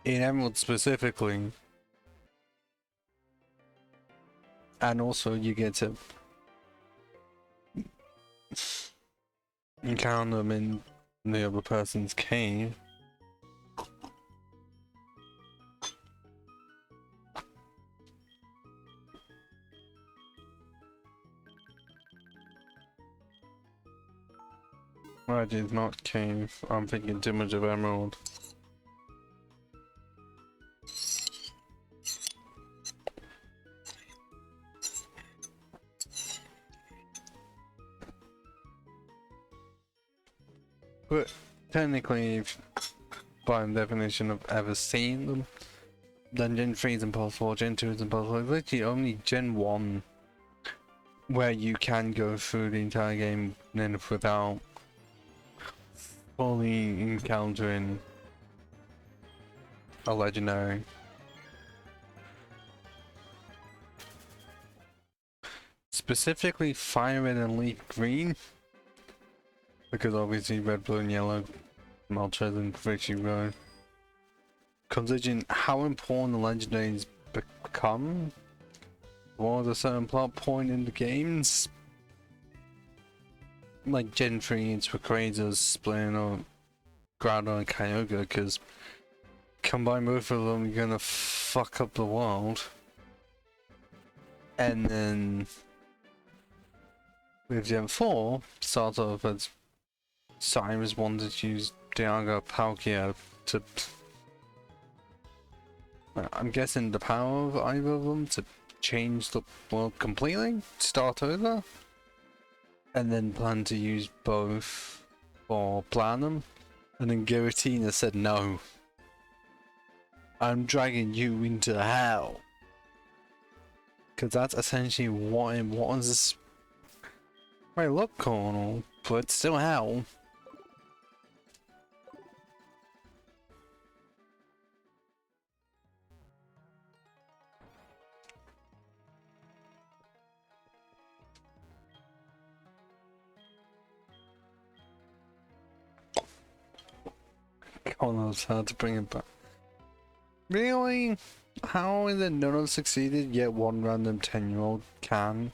in Emerald specifically, and also you get to encounter them in the other person's cave. Right, it's not cave. I'm thinking too much of Emerald. But technically, if by definition of ever seen them, then Gen 3 is impossible, Gen 2 is impossible. It's literally only Gen 1 where you can go through the entire game then without fully encountering a legendary. Specifically Fire Red and Leaf Green, because obviously Red, Blue and Yellow, Moltres and Fishy Road. Considering how important the legendaries become towards a certain plot point in the games. Like Gen 3, it's for Rayquaza, Splin, Groudon and Kyogre, because combine both of them, you're gonna fuck up the world. And then with Gen 4, starts off as Cyrus wanted to use Dialga Palkia to... I'm guessing the power of either of them to change the world completely, start over, and then plan to use both for Planum. And then Giratina said no. I'm dragging you into hell. Because that's essentially what it was. Might look cool, but it's still hell. God knows how to bring it back. Really? How is it none have succeeded yet one random 10-year-old can?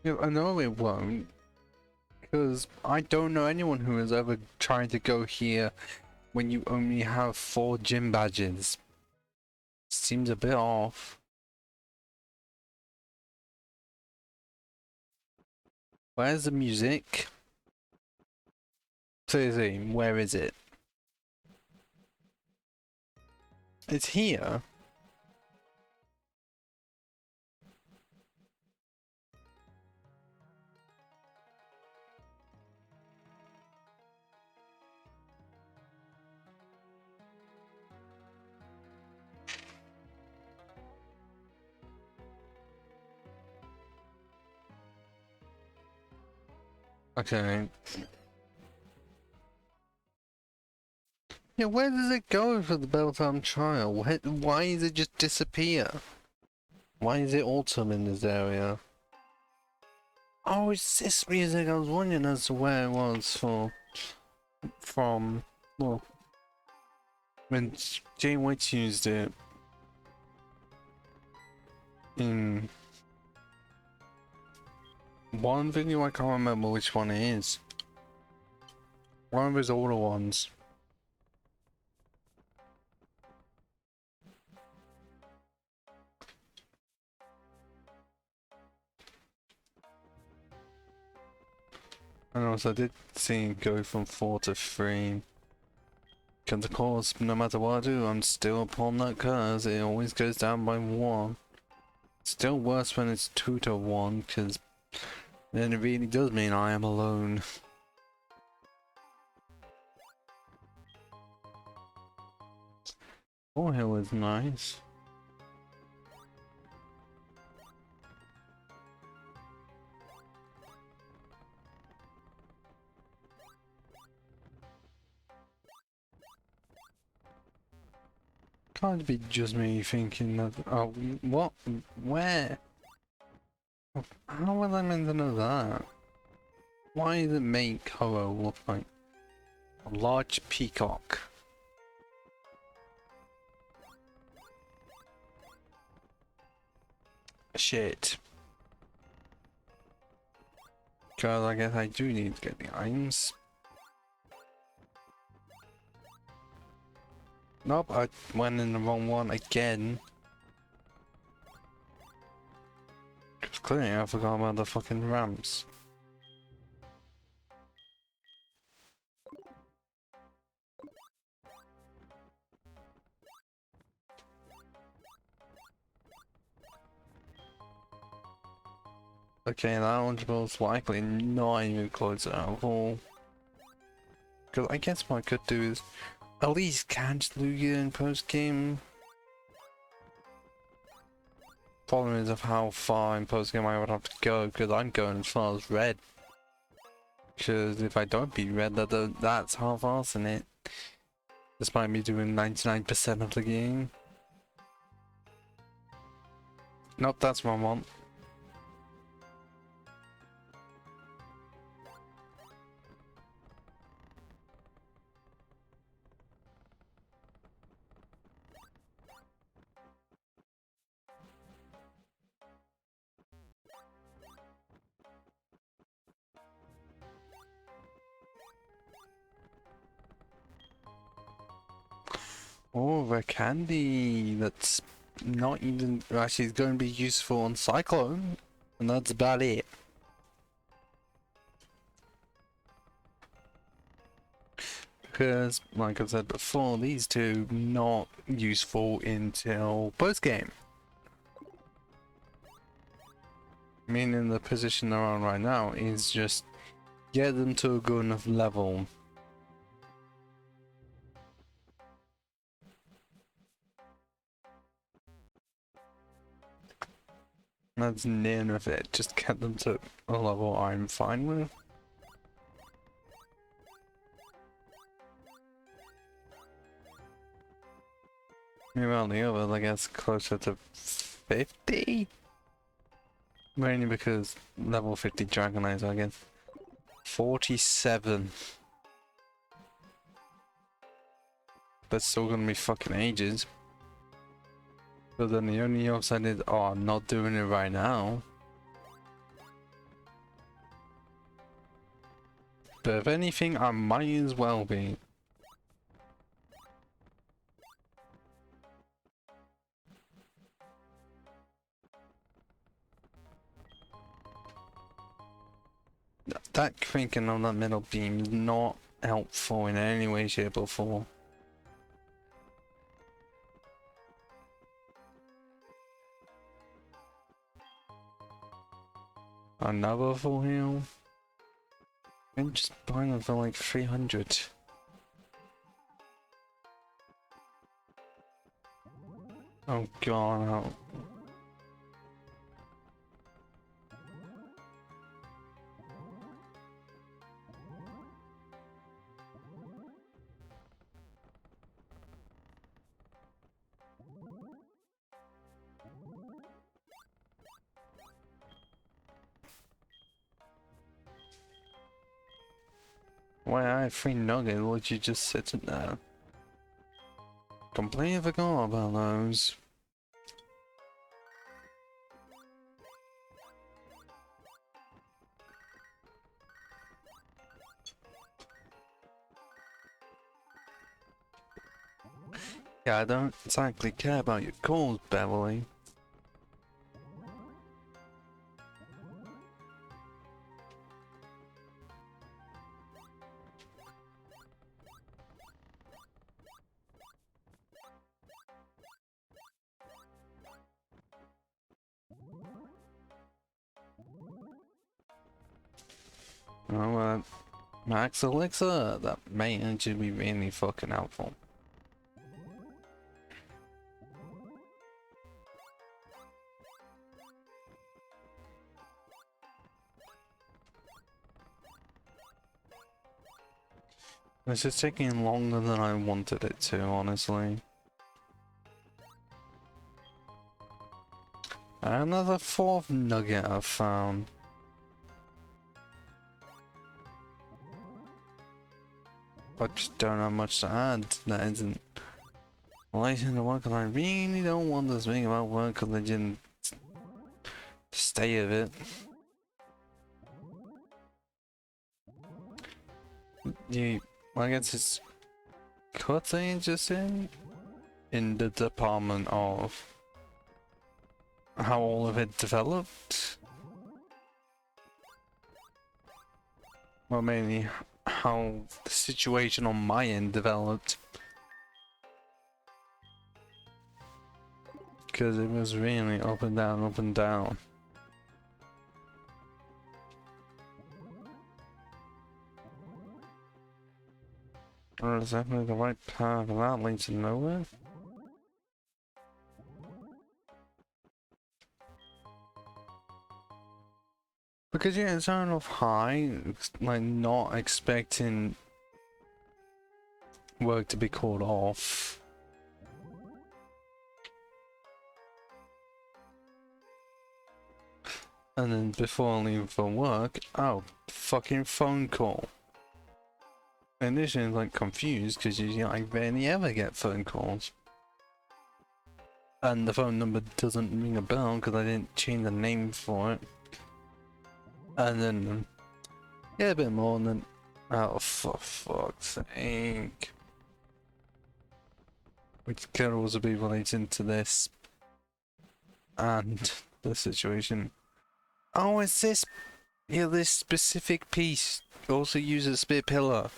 Yeah, I know it won't. Because I don't know anyone who has ever tried to go here when you only have 4 gym badges. Seems a bit off. Where's the music? Seriously, where is it? It's here. Okay. Yeah, where does it go for the Belltime trial? Why does it just disappear? Why is it autumn in this area? Oh, it's this music. I was wondering as to where it was from, well, when Jay White used it in one video. I can't remember which one it is. One of his older ones. And also I did see it go from 4 to 3. Because of course, no matter what I do, I'm still upon that curse. It always goes down by 1. Still worse when it's 2 to 1, because then it really does mean I am alone. Hill is nice. Can't be just me thinking that. Oh, what? Where? How was I meant to know that? Why does it make Ho look like a large peacock? Shit. Cause I guess I do need to get the items. Nope, I went in the wrong one again. Cause clearly I forgot about the fucking ramps. Okay, that one's most likely not even close at all. Because I guess what I could do is at least catch Lugia in post game. Problem is of how far in post game I would have to go, because I'm going as far as red. Because if I don't beat red, that's half-assing it. Despite me doing 99% of the game. Nope, that's wrong one. Oh, the candy. That's not even actually it's going to be useful on Cyclone, and that's about it. Because, like I've said before, these two not useful until post game. Meaning the position they're on right now is just get them to a good enough level. That's near enough it. Just get them to a level I'm fine with. Meanwhile, the others, I guess, closer to 50? Mainly because level 50 Dragonite, I guess. 47. That's still gonna be fucking ages. But then the only upside is, oh, I'm not doing it right now. But if anything, I might as well be. That cranking on that middle beam is not helpful in any way, shape or form. Another full heal? I'm just buying them for like 300. Oh god, how... Why I have free nugget, would you just sit in there? Completely forgot about those. Yeah, I don't exactly care about your calls, Beverly. Oh, Max Elixir, that may actually be really fucking helpful. This is taking longer than I wanted it to, honestly. Another fourth nugget I've found. I just don't have much to add that isn't related to work, because I really don't want to speak about work religion. Stay of it. I guess it's quite interesting in the department of how all of it developed. Well, mainly how the situation on my end developed. Because it was really up and down, up and down. Or is that the right path that leads to nowhere? Because you're starting off high, like not expecting work to be called off. And then before I leave for work, oh, fucking phone call. Initially, like confused because I rarely ever get phone calls. And the phone number doesn't ring a bell because I didn't change the name for it. And then, yeah, a bit more, and then, oh, for fuck's sake. Which could also be related to this and the situation. Oh, is this, yeah, this specific piece also uses spit pillar.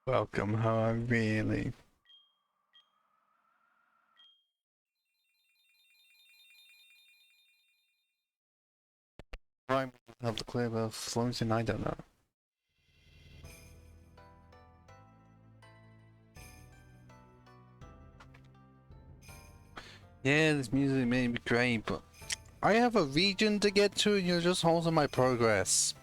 Welcome, how I really. Right, have the clear of Florentin, I don't know. Yeah, this music may be great, but I have a region to get to and you're just halting my progress.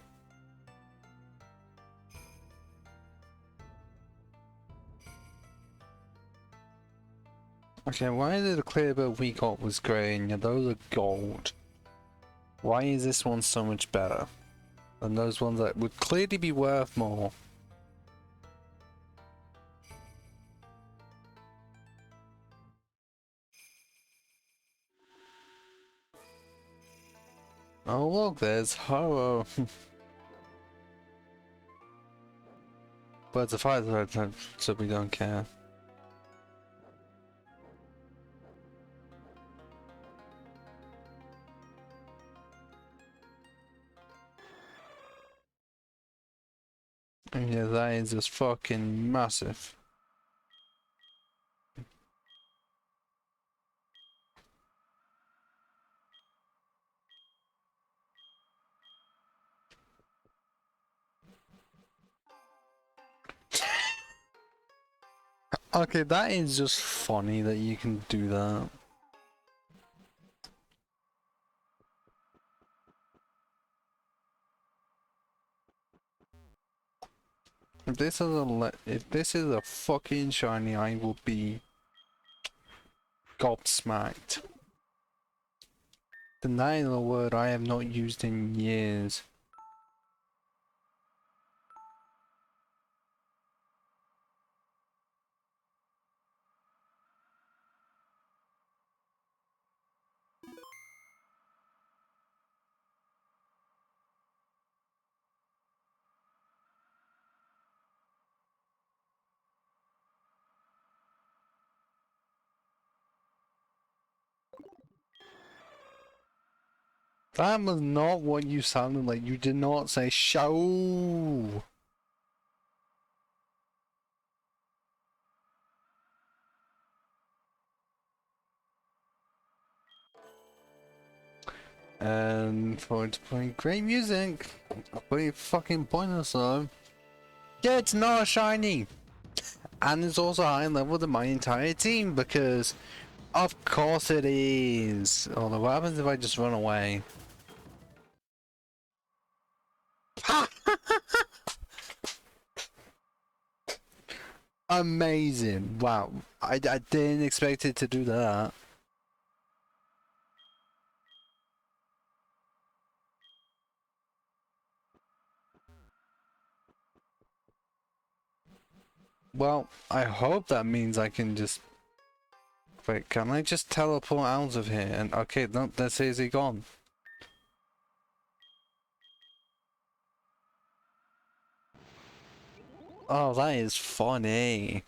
Okay, why is it the clear bill we got was grey and those are gold? Why is this one so much better than those ones that would clearly be worth more? Oh look, there's Ho. But it's a fire threat, so we don't care. Yeah, that is just fucking massive. Okay, that is just funny that you can do that. If this is a fucking shiny, I will be gobsmacked. Denying a word I have not used in years. That was not what you sounded like. You did not say show. And for it to play great music, pretty fucking pointless though. Yeah, it's not shiny. And it's also high level than my entire team because of course it is. Although what happens if I just run away? Amazing. Wow. I didn't expect it to do that. Well, I hope that means I can just... Wait, can I just teleport out of here? And okay, no, that says he gone. Oh, that is funny.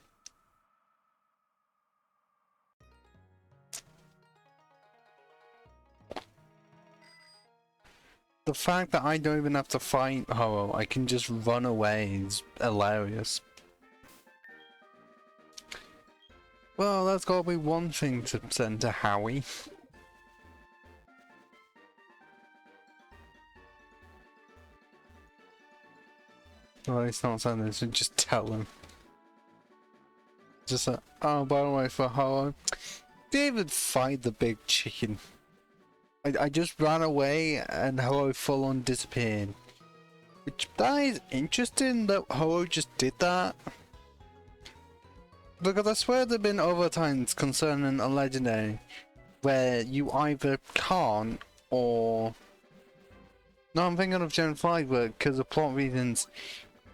The fact that I don't even have to fight Ho-Oh, I can just run away is hilarious. Well, that's gotta be one thing to send to Howie. Well, it's not sending this, so just tell him. Just oh, by the way, for Ho-Oh, David fight the big chicken. I just ran away and Ho-Oh full on disappeared. Which, that is interesting that Ho-Oh just did that. Because I swear there have been other times concerning a legendary where you either can't or... No, I'm thinking of Gen 5, but because of plot reasons,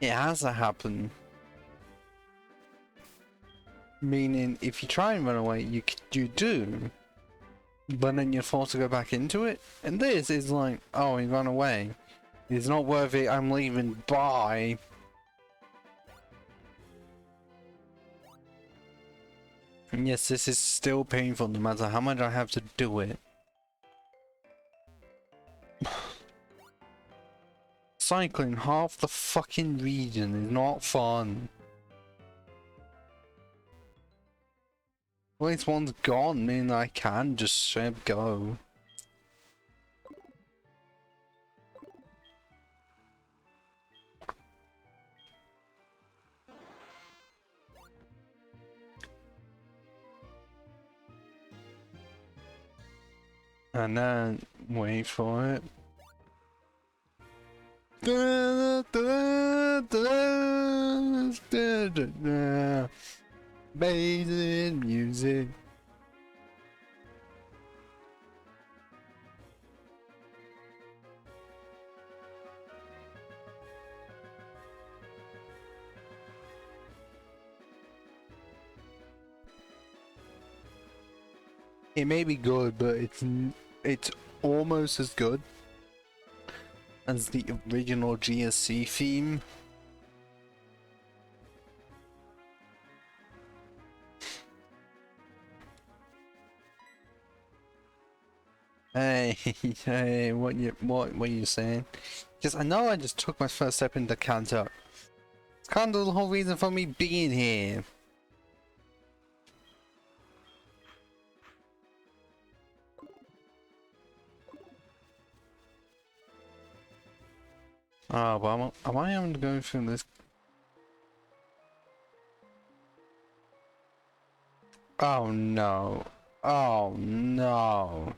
it has to happen. Meaning, if you try and run away, you do. But then you're forced to go back into it. And this is like, oh, he ran away. It's not worth it, I'm leaving, bye. And yes, this is still painful no matter how much I have to do it. Cycling half the fucking region is not fun. At least one's gone, meaning I can just straight go. And then wait for it. Amazing music. It may be good, but it's almost as good as the original GSC theme. Hey, hey, what are you saying? Just I know I just took my first step into Kanto. It's kind of the whole reason for me being here. Oh, but am I having to go through this? Oh no. Oh no.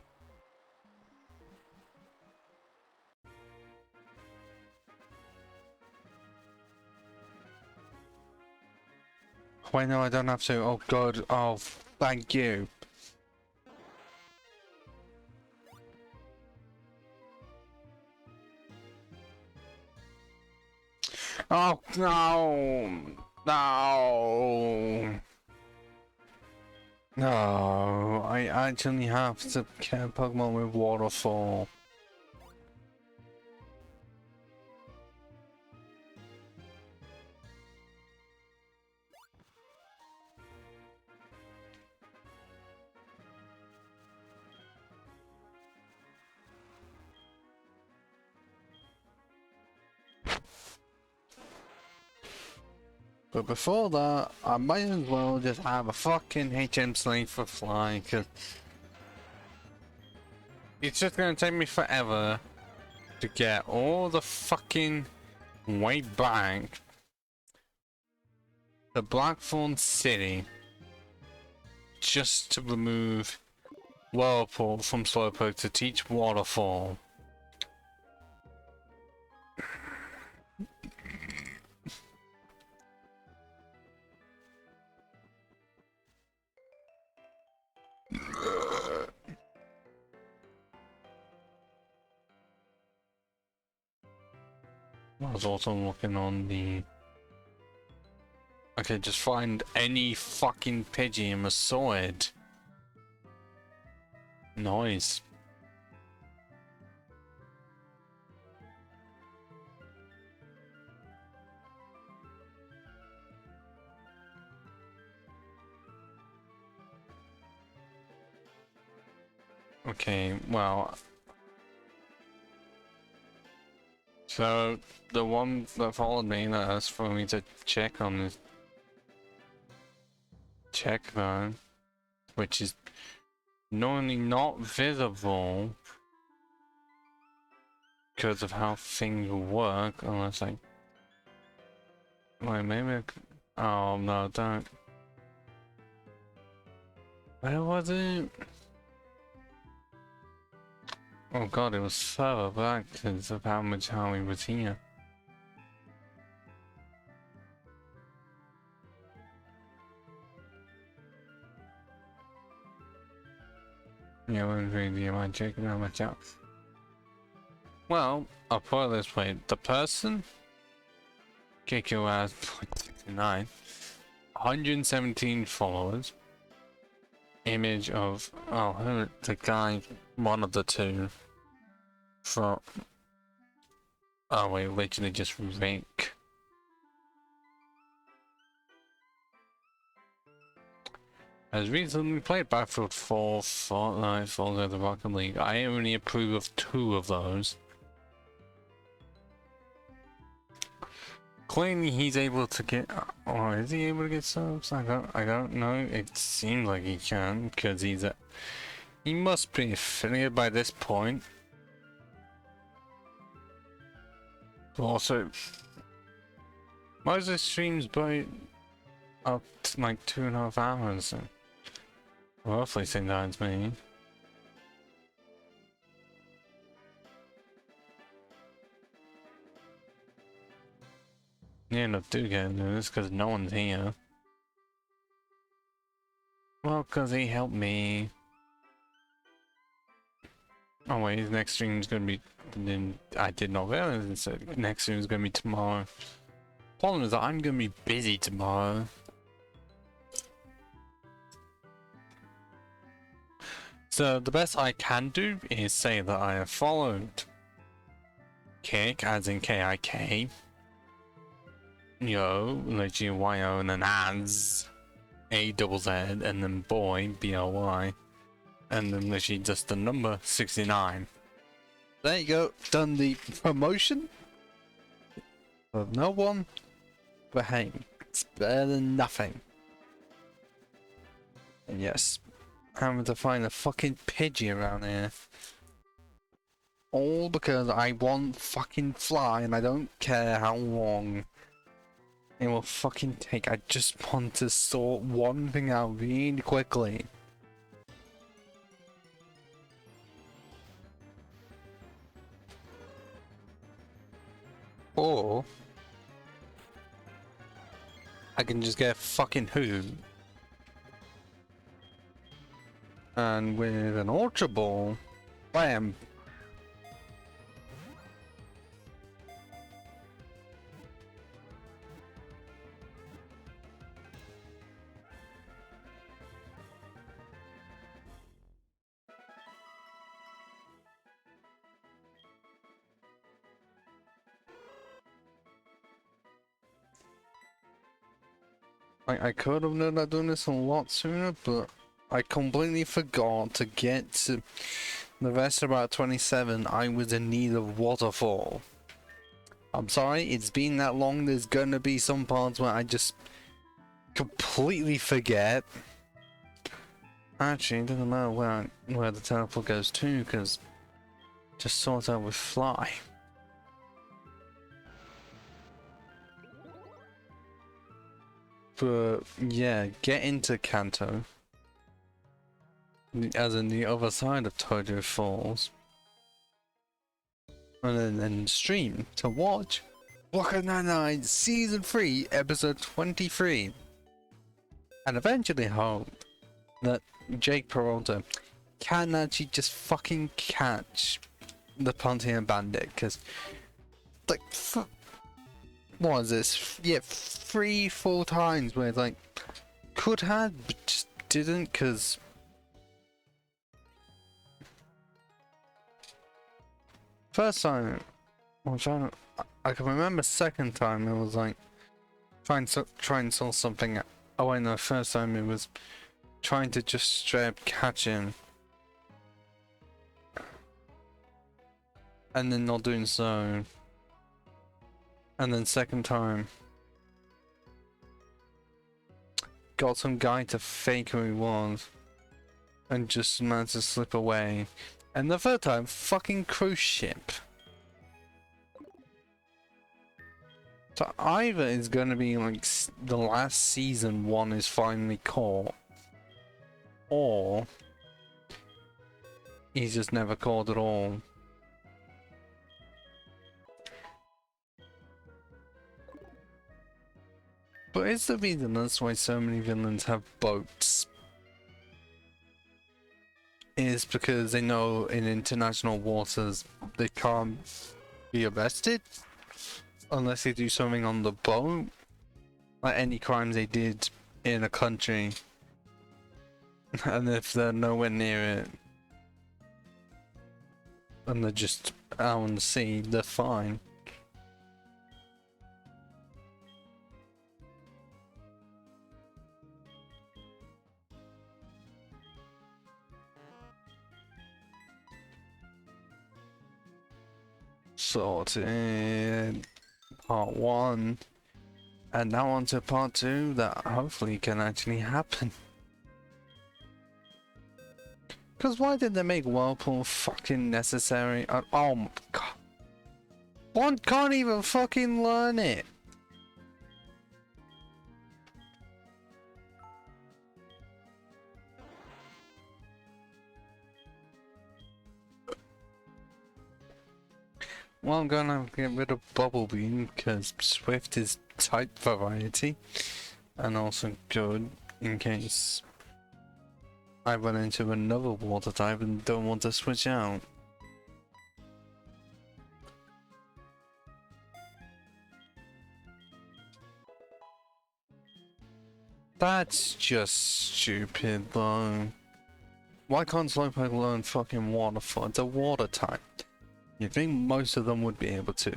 Wait, no, I don't have to. Oh god. Oh, thank you. Oh no. No. No, I actually have to get a Pokemon with Waterfall. But before that, I might as well just have a fucking HM Slate for Fly, cause it's just gonna take me forever to get all the fucking way back to Blackthorn City just to remove Whirlpool from Slowpoke to teach Waterfall. I was also looking on the... Okay, just find any fucking Pidgey and saw it. Nice. Okay, well... So, the one that followed me that asked for me to check on this... Check though, which is normally not visible because of how things work, unless I... Wait, maybe oh no, don't... Where was it? Oh god, it was further back because of how much Howie was here. Yeah, what do you mind checking how much out? Well, I'll put it this way. The person kick your ass 69, 117 followers, image of the guy, one of the two from wait, literally just rank. Has recently played Battlefield 4, Fortnite, Forza the Rocket League. I only approve of 2 of those. Clearly he's able to get, or is he able to get subs? I don't know. It seems like he can, because he must be affiliated by this point. Also, most of the streams by up to like 2.5 hours. So roughly same time as me. Yeah, no, do get into this because no one's here. Well, because he helped me. Oh wait, his next stream is gonna be... Then I did not realize it said next stream is gonna be tomorrow. Problem is that I'm gonna be busy tomorrow. So the best I can do is say that I have followed Kick, as in K-I-K. Yo, legit Y-O, and then as A-double-Z, and then boy, B-L-Y. And then literally just the number 69. There you go, done the promotion of no one, but hey, it's better than nothing. And yes, I'm having to find a fucking Pidgey around here. All because I want fucking fly and I don't care how long it will fucking take. I just want to sort one thing out really quickly. Or I can just get a fucking who. And with an Ultra Ball, bam. I could have known I'd done this a lot sooner, but I completely forgot to get to the rest of Route 27. I was in need of waterfall. I'm sorry, it's been that long. There's gonna be some parts where I just completely forget. Actually, it doesn't matter where the teleport goes to, because just sort out with fly. But yeah, get into Kanto, as in the other side of Tojo Falls, and then stream to watch Brooklyn Nine-Nine Season 3 Episode 23, and eventually hope that Jake Peralta can actually just fucking catch the Pontian Bandit, because like what is this? Yeah, 3 full times where it's like could have, but just didn't, because first time I can remember. Second time it was like try and solve something. Oh wait, no, first time it was trying to just straight up catch him and then not doing so, and then second time got some guy to fake who he was and just managed to slip away, and the third time fucking cruise ship. So either it's gonna be like the last season one is finally caught, or he's just never caught at all. But is the reason that's why so many villains have boats is because they know in international waters they can't be arrested unless they do something on the boat, like any crimes they did in a country, and if they're nowhere near it and they're just out on the sea, they're fine. Sorted part 1, and now on to part 2 that hopefully can actually happen. Because why did they make Whirlpool fucking necessary? Oh my god. One can't even fucking learn it. Well, I'm gonna get rid of Bubble Beam because Swift is type variety and also good in case I run into another water type and don't want to switch out. That's just stupid though. Why can't Slowpoke learn fucking water for? It's a water type. You'd think most of them would be able to.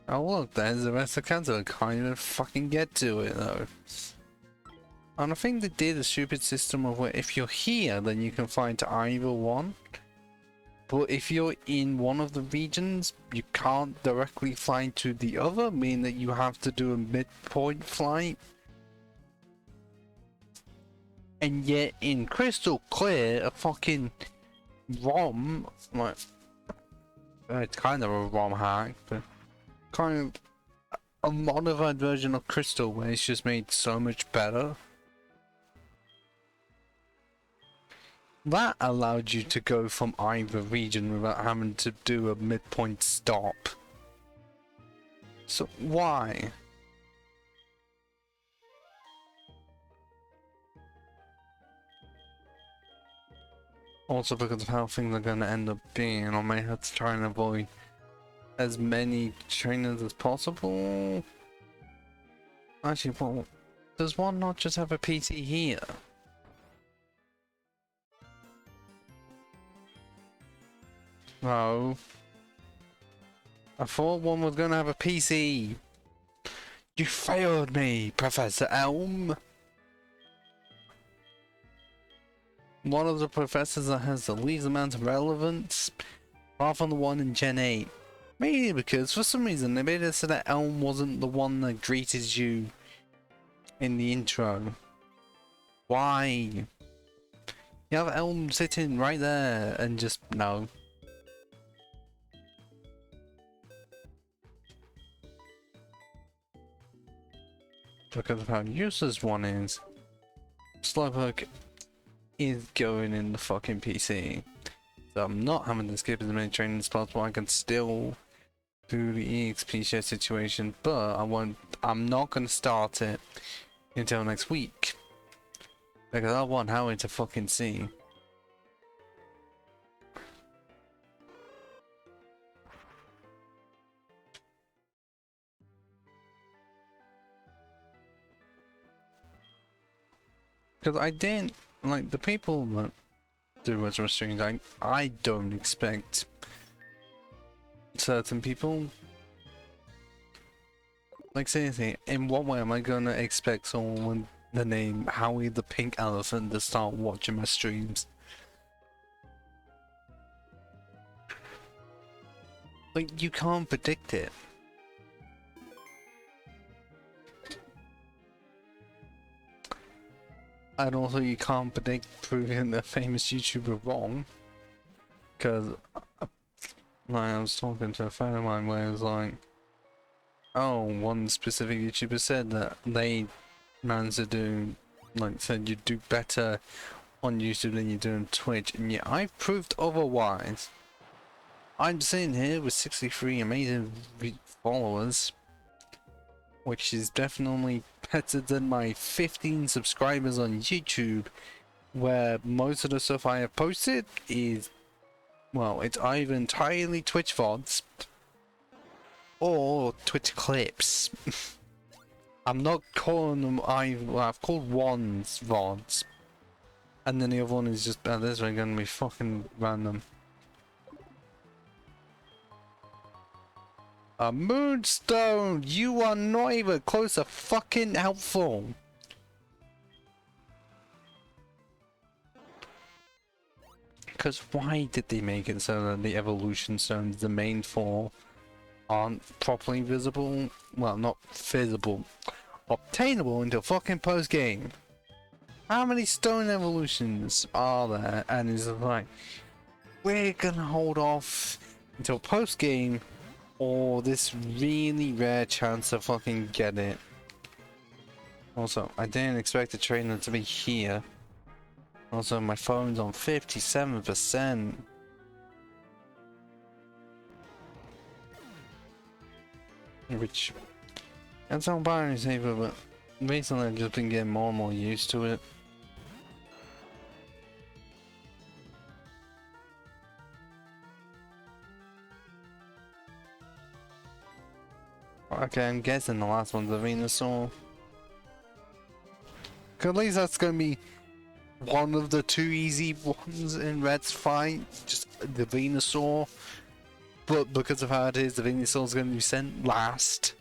Oh look, there's the rest of Kanto. Can't even fucking get to it though. And I think they did a stupid system of where if you're here, then you can find either one. But if you're in one of the regions, you can't directly fly to the other, meaning that you have to do a midpoint flight. And yet in Crystal Clear, a fucking ROM, like, it's kind of a ROM hack, but kind of a modified version of Crystal where it's just made so much better. That allowed you to go from either region without having to do a midpoint stop. So why? Also because of how things are going to end up being, I may have to try and avoid as many trainers as possible. Actually, well, does one not just have a PT here? No. I thought one was going to have a PC. You failed me, Professor Elm. One of the professors that has the least amount of relevance, apart from the one in Gen 8. Maybe because for some reason they made it so that Elm wasn't the one that greeted you in the intro. Why? You have Elm sitting right there and just no. Look at how useless one is. Slowpoke is going in the fucking PC. So I'm not having to skip as many training as possible. I can still do the EXP share situation, but I'm not gonna start it until next week. Because I want Howie to fucking see. Because I didn't, like, the people that do retro streams, I don't expect certain people. Like, seriously, in what way am I gonna expect someone with the name Howie the Pink Elephant to start watching my streams? Like, you can't predict it. And also, you can't predict proving a famous YouTuber wrong. Because, like, I was talking to a friend of mine where it was like, oh, one specific YouTuber said that they managed to do, like, said you do better on YouTube than you do on Twitch, and yet I've proved otherwise. I'm sitting here with 63 amazing followers, which is definitely better than my 15 subscribers on YouTube, where most of the stuff I have posted is, well, it's either entirely Twitch VODs or Twitch clips. I'm not calling them either. I've called one's VODs, and then the other one is just, this one gonna be fucking random. A moonstone! You are not even close to fucking helpful! Because why did they make it so that the evolution stones, the main four, aren't properly visible? Well, not visible. Obtainable until fucking post-game. How many stone evolutions are there? And it's like, we're gonna hold off until post-game, or this really rare chance to fucking get it. Also, I didn't expect the trainer to be here. Also, my phone's on 57%. Which, that's not bad saver, but recently I've just been getting more and more used to it. Okay, I'm guessing the last one's the Venusaur. At least that's gonna be one of the two easy ones in Red's fight, just the Venusaur. But because of how it is, the Venusaur's gonna be sent last.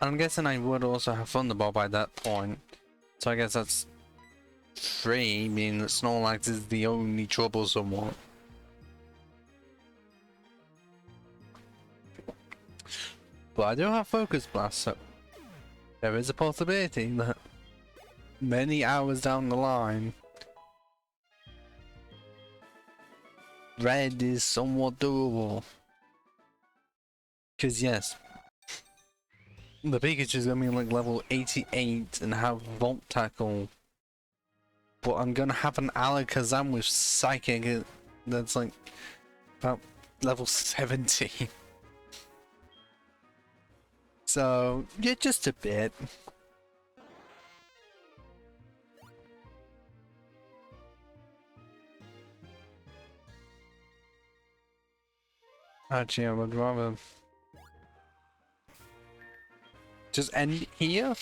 I'm guessing I would also have Thunderbolt by that point. So I guess that's 3, meaning that Snorlax is the only troublesome one. But I do have Focus Blast, so there is a possibility that many hours down the line, Red is somewhat doable. Because yes, the Pikachu is going to be like level 88 and have Volt Tackle. But I'm going to have an Alakazam with Psychic that's like about level 70. So, yeah, just a bit. Actually, I would rather just end here,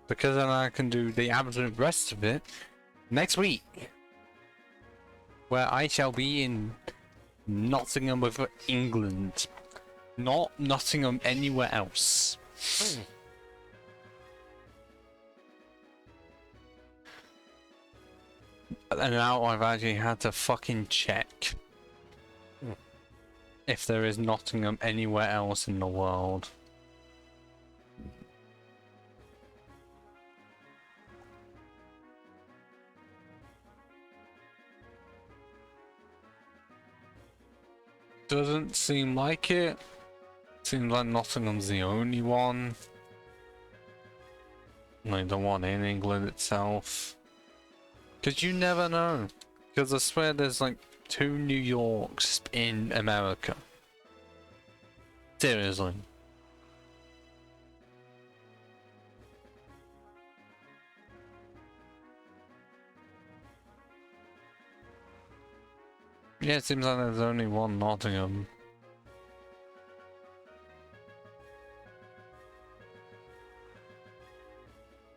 because then I can do the absolute rest of it next week, where I shall be in Nottingham with England, not Nottingham anywhere else. And now I've actually had to fucking check if there is Nottingham anywhere else in the world. Doesn't seem like it. Seems like Nottingham's the only one. Like the one in England itself. Because you never know. Because I swear there's like 2 New Yorks in America. Seriously. Yeah, it seems like there's only one Nottingham.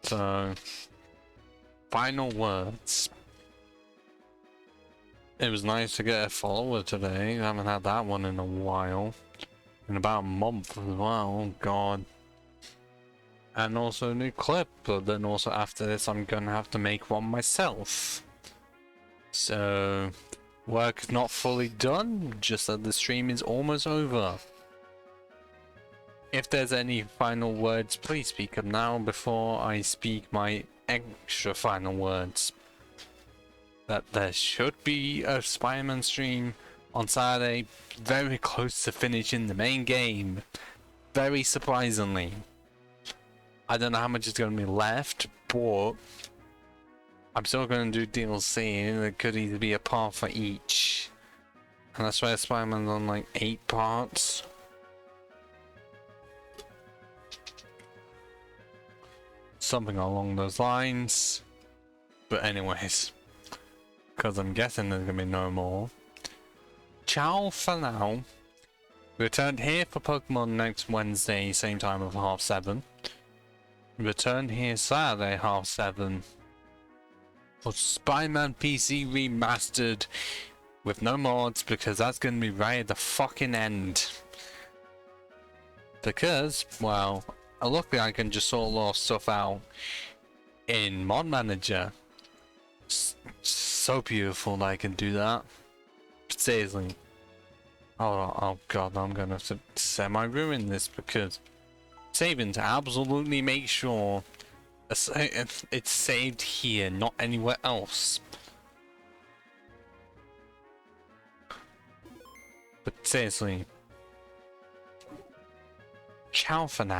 So, final words. It was nice to get a follower today. I haven't had that one in a while. In about a month as well. Oh god. And also a new clip, but then also after this I'm gonna have to make one myself. So, work not fully done, just that the stream is almost over. If there's any final words, please speak up now before I speak my extra final words. That there should be a Spider-Man stream on Saturday, very close to finishing the main game. Very surprisingly. I don't know how much is going to be left, but I'm still going to do DLC, and it could either be a part for each. And I swear Spider-Man's on like 8 parts. Something along those lines. But anyways, because I'm guessing there's going to be no more. Ciao for now. Return here for Pokemon next Wednesday, same time of 7:30. Return here Saturday 7:30 for Spider-Man PC Remastered with no mods, because that's going to be right at the fucking end. Because, well, luckily I can just sort a lot of stuff out in Mod Manager. So beautiful that I can do that. Seriously. Oh god, I'm gonna have to semi-ruin this, because saving to absolutely make sure it's saved here, not anywhere else. But seriously, ciao for now.